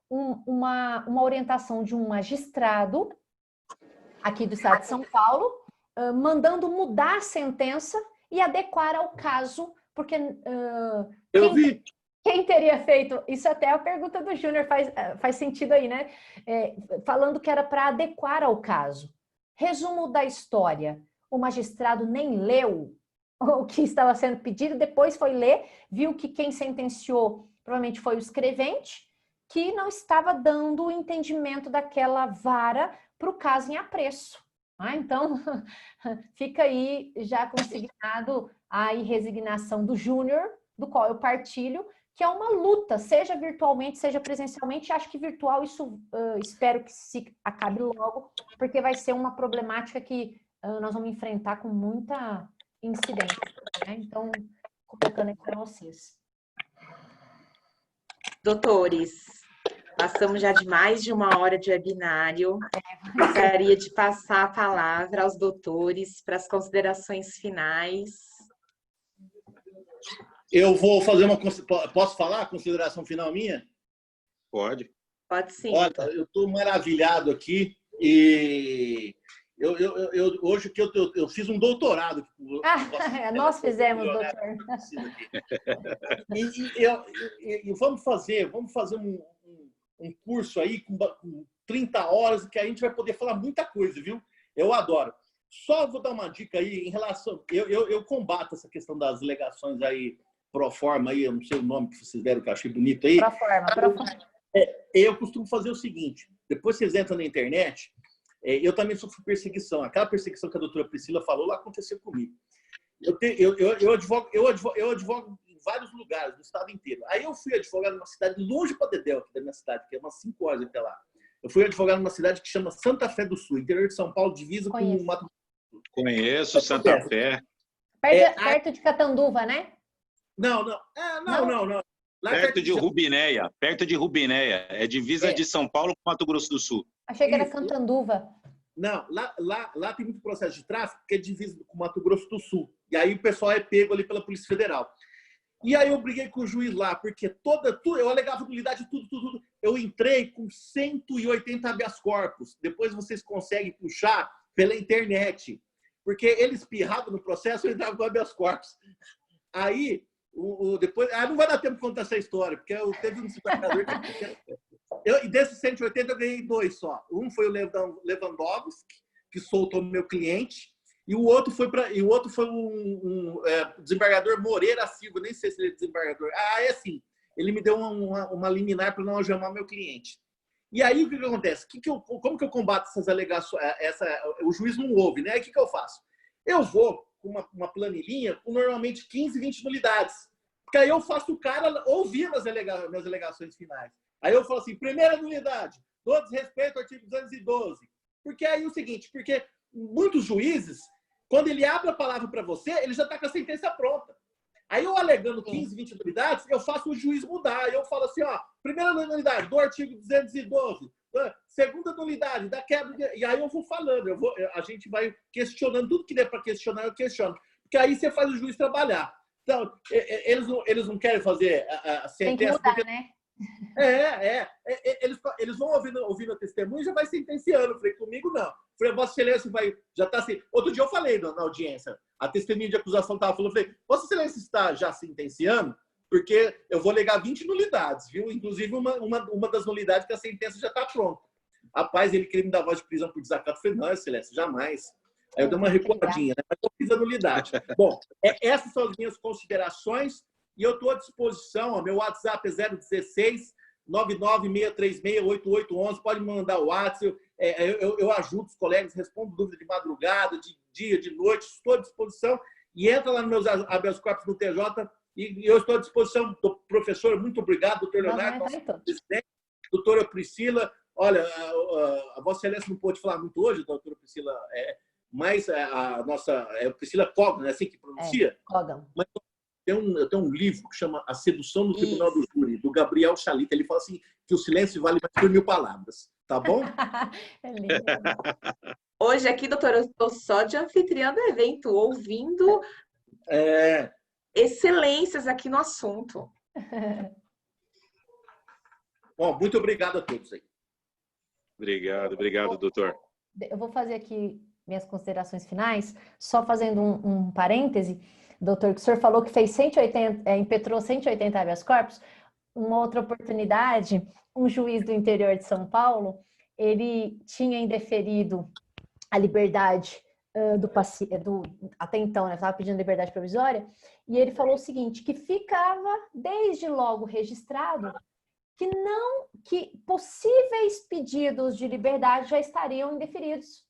uma orientação de um magistrado aqui do estado de São Paulo, mandando mudar a sentença e adequar ao caso, porque Eu vi. Quem teria feito? Isso até a pergunta do Júnior faz sentido aí, né? Falando que era para adequar ao caso. Resumo da história. O magistrado nem leu o que estava sendo pedido, depois foi ler, viu que quem sentenciou provavelmente foi o escrevente, que não estava dando o entendimento daquela vara para o caso em apreço. Então, fica aí já consignado a resignação do Júnior, do qual eu partilho, que é uma luta, seja virtualmente, seja presencialmente. Acho que virtual isso espero que se acabe logo, porque vai ser uma problemática que nós vamos enfrentar com muita incidência. Né? Então, colocando aqui para vocês. Doutores, passamos já de mais de 1 hora de webinário. Gostaria de passar a palavra aos doutores para as considerações finais. Eu vou fazer uma... Posso falar a consideração final minha? Pode. Pode sim. Olha, eu estou maravilhado aqui e hoje que eu fiz um doutorado. Nós fizemos, doutor. E vamos fazer um curso aí com 30 horas que a gente vai poder falar muita coisa, viu? Eu adoro. Só vou dar uma dica aí em relação... Eu combato essa questão das alegações aí pro forma, aí, eu não sei o nome que vocês deram, que eu achei bonito aí. Pro forma. Eu costumo fazer o seguinte, depois vocês entram na internet, eu também sofro perseguição. Aquela perseguição que a doutora Priscila falou, lá aconteceu comigo. Eu advogo em vários lugares, no estado inteiro. Aí eu fui advogar numa cidade longe para Dedéu, aqui da minha cidade, que é umas 5 horas até lá. Eu fui advogar numa cidade que chama Santa Fé do Sul, interior de São Paulo, divisa com o Mato Grosso. Conheço Santa Fé. Perto de Catanduva, né? Não. Perto de Rubinéia. É divisa de São Paulo com Mato Grosso do Sul. Achei que era Catanduva. Não, lá tem muito processo de tráfico que é divisa com Mato Grosso do Sul. E aí o pessoal é pego ali pela Polícia Federal. E aí eu briguei com o juiz lá, porque eu alegava nulidade, tudo. Eu entrei com 180 habeas corpus. Depois vocês conseguem puxar pela internet. Porque ele espirrava no processo, eu entrava com habeas corpus. Aí, depois... não vai dar tempo de contar essa história, porque teve um desembargador que... desses 180 eu ganhei 2 só. Um foi o Lewandowski, que soltou meu cliente, e o outro foi um desembargador Moreira Silva, nem sei se ele é desembargador. É assim, ele me deu uma liminar para não algemar meu cliente. E aí, o que acontece? Como que eu combato essas alegações? O juiz não ouve, né? Aí, o que eu faço? Eu vou com uma planilhinha com normalmente 15, 20 nulidades. Porque aí eu faço o cara ouvir minhas alegações finais. Aí eu falo assim, primeira nulidade, dou desrespeito ao artigo 212. Porque aí é o seguinte, porque muitos juízes, quando ele abre a palavra para você, ele já está com a sentença pronta. Aí eu alegando 15, 20 nulidades, eu faço o juiz mudar. Aí eu falo assim, primeira nulidade do artigo 212, segunda nulidade da quebra... E aí eu vou falando, a gente vai questionando tudo que der para questionar, eu questiono. Porque aí você faz o juiz trabalhar. Então, eles não querem fazer a sentença... Tem que mudar, porque... né? Eles vão ouvindo a testemunha e já vai sentenciando. Eu falei, comigo não. Eu falei, Vossa Excelência já está assim. Outro dia eu falei na audiência, a testemunha de acusação estava falando, eu falei, Vossa Excelência está já sentenciando? porque eu vou alegar 20 nulidades, viu? Inclusive uma das nulidades que a sentença já está pronta. Rapaz, ele queria me dar voz de prisão por desacato. Eu falei, não, Excelência, jamais. Aí eu dei uma recuadinha, né? Mas eu fiz a nulidade. Bom, essas são as minhas considerações e eu estou à disposição. Ó, meu WhatsApp é 016 996368811. Pode me mandar o WhatsApp. Eu ajudo os colegas, respondo dúvida de madrugada, de dia, de noite. Estou à disposição. E entra lá nos meus habeas corpus no TJ e eu estou à disposição do professor. Muito obrigado, doutor Leonardo, nosso presidente, doutora Priscila. Olha, a Vossa Excelência não pôde falar muito hoje, doutora Priscila, mas a nossa Priscila Cogam, é assim que pronuncia? Cogam. Mas eu tenho um livro que chama A Sedução no Tribunal do Júri, do Gabriel Chalita. Ele fala assim que o silêncio vale mais que 1000 palavras. Tá bom? É lindo. Hoje aqui, doutora, eu estou só de anfitriã do evento, ouvindo excelências aqui no assunto. Bom, muito obrigado a todos aí. Obrigado, doutor. Eu vou fazer aqui minhas considerações finais, só fazendo um parêntese, doutor, que o senhor falou que fez 180, impetrou 180 habeas corpus. Uma outra oportunidade, um juiz do interior de São Paulo, ele tinha indeferido a liberdade até então, né, estava pedindo liberdade provisória, e ele falou o seguinte, que ficava desde logo registrado que possíveis pedidos de liberdade já estariam indeferidos.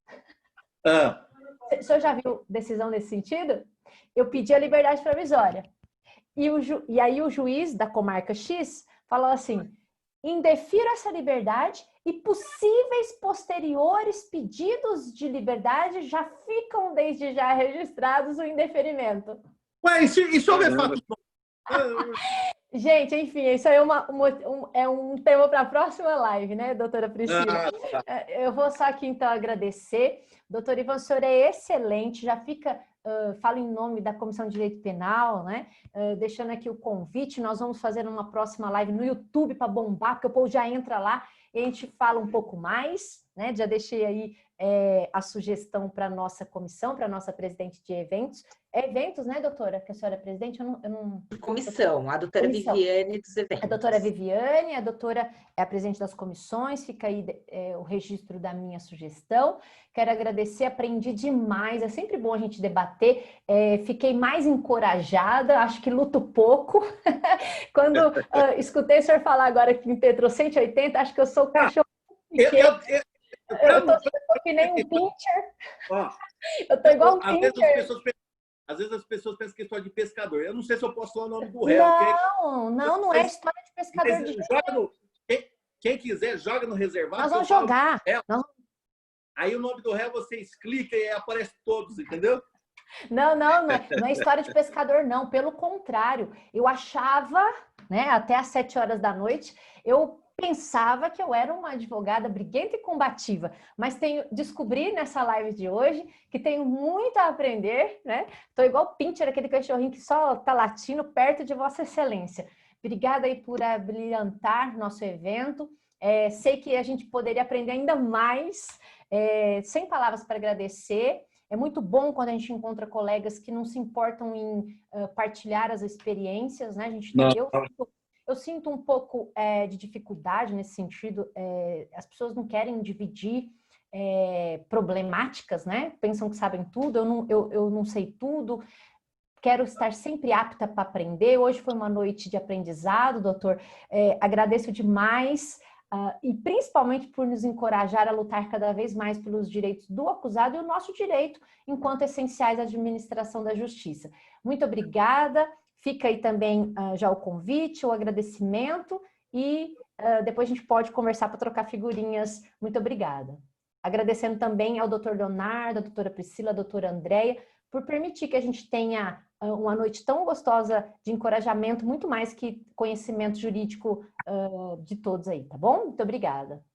O senhor já viu decisão nesse sentido? Eu pedi a liberdade provisória. E aí o juiz da comarca X falou assim, indefiro essa liberdade e possíveis posteriores pedidos de liberdade já ficam desde já registrados o indeferimento. Ué, isso é fato. Gente, enfim, isso aí é um tema para a próxima live, né, doutora Priscila? Eu vou só aqui, então, agradecer. Doutor Ivan, o senhor é excelente, já fica, fala em nome da Comissão de Direito Penal, né? Deixando aqui o convite, nós vamos fazer uma próxima live no YouTube para bombar, porque o povo já entra lá e a gente fala um pouco mais, né? Já deixei aí a sugestão para a nossa comissão, para a nossa presidente de eventos. Eventos, né, doutora? Que a senhora é presidente? Eu não... Comissão, a doutora Viviane dos eventos. A doutora Viviane, a doutora é a presidente das comissões, fica aí o registro da minha sugestão. Quero agradecer, aprendi demais, é sempre bom a gente debater. Fiquei mais encorajada, acho que luto pouco. Quando escutei o senhor falar agora que impetrou 180, acho que eu sou o cachorro. Eu tô que nem um pincher. Eu tô igual um pincher. Às vezes as pessoas pensam que é história de pescador. Eu não sei se eu posso falar o nome do réu. Não é história de pescador. Quem quiser, joga no reservado. Nós vamos jogar. Aí o nome do réu, vocês clicam e aparece todos, entendeu? Não é história de pescador, não. Pelo contrário, eu achava, né, até às 7 horas da noite, eu pensava que eu era uma advogada briguenta e combativa, mas descobri nessa live de hoje que tenho muito a aprender, né? Tô igual o Pincher, aquele cachorrinho que só tá latindo perto de Vossa Excelência. Obrigada aí por brilhantar nosso evento. Sei que a gente poderia aprender ainda mais, sem palavras para agradecer. É muito bom quando a gente encontra colegas que não se importam em partilhar as experiências, né? Eu sinto um pouco de dificuldade nesse sentido. As pessoas não querem dividir problemáticas, né? Pensam que sabem tudo, eu não sei tudo. Quero estar sempre apta para aprender. Hoje foi uma noite de aprendizado, doutor. Agradeço demais. E principalmente por nos encorajar a lutar cada vez mais pelos direitos do acusado e o nosso direito enquanto essenciais à administração da justiça. Muito obrigada. Fica aí também já o convite, o agradecimento e depois a gente pode conversar para trocar figurinhas. Muito obrigada. Agradecendo também ao doutor Leonardo, a doutora Priscila, a doutora Andréia, por permitir que a gente tenha uma noite tão gostosa de encorajamento, muito mais que conhecimento jurídico de todos aí, tá bom? Muito obrigada.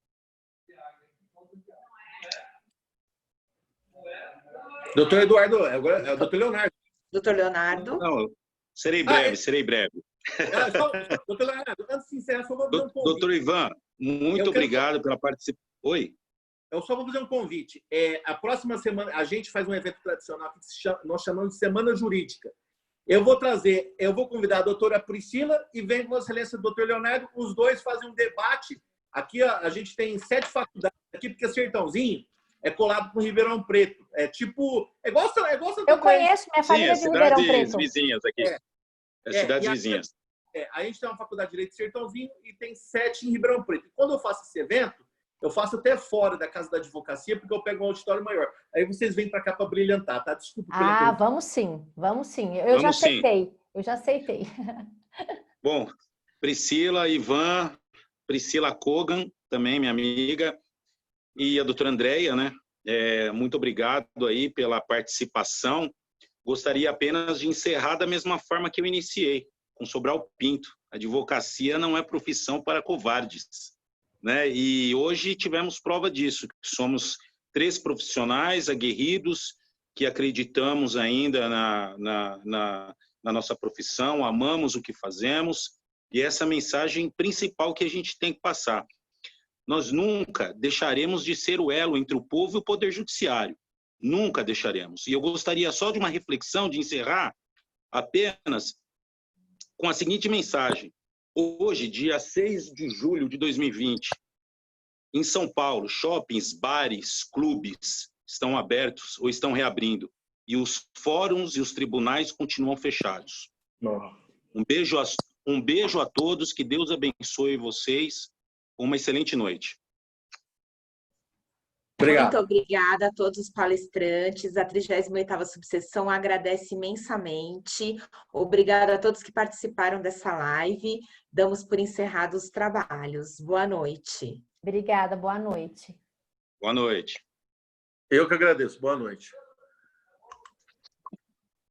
Doutor Eduardo, agora é o doutor Leonardo. Doutor Leonardo. Não, serei breve. Doutor Leonardo, antes de encerrar, só vou fazer um convite. Doutor Ivan, muito obrigado pela participação. Oi? Eu só vou fazer um convite. A próxima semana, a gente faz um evento tradicional que nós chamamos de Semana Jurídica. Eu vou convidar a doutora Priscila e vem com a excelência do doutor Leonardo, os dois fazem um debate. Aqui a gente tem 7 faculdades aqui, porque Sertãozinho é colado com Ribeirão Preto. É tipo... Eu conheço, minha família de Ribeirão Preto. Cidades vizinhas aqui. Cidades vizinhas. A gente tem uma faculdade de Direito de Sertãozinho e tem 7 em Ribeirão Preto. E quando eu faço esse evento, eu faço até fora da Casa da Advocacia, porque eu pego um auditório maior. Aí vocês vêm para cá para brilhantar, tá? Desculpa. Vamos sim, vamos sim. Eu já aceitei. Bom, Priscila, Ivan, Priscila Kogan, também minha amiga, e a doutora Andreia, né? Muito obrigado aí pela participação. Gostaria apenas de encerrar da mesma forma que eu iniciei, com Sobral Pinto. A advocacia não é profissão para covardes, né? E hoje tivemos prova disso, que somos 3 profissionais aguerridos, que acreditamos ainda na nossa profissão, amamos o que fazemos, e essa mensagem principal que a gente tem que passar. Nós nunca deixaremos de ser o elo entre o povo e o poder judiciário. Nunca deixaremos. E eu gostaria só de uma reflexão, de encerrar apenas com a seguinte mensagem. Hoje, dia 6 de julho de 2020, em São Paulo, shoppings, bares, clubes estão abertos ou estão reabrindo. E os fóruns e os tribunais continuam fechados. Um beijo a todos, que Deus abençoe vocês. Uma excelente noite. Obrigado. Muito obrigada a todos os palestrantes. A 38ª Subseção agradece imensamente. Obrigada a todos que participaram dessa live. Damos por encerrados os trabalhos. Boa noite. Obrigada, boa noite. Boa noite. Eu que agradeço. Boa noite.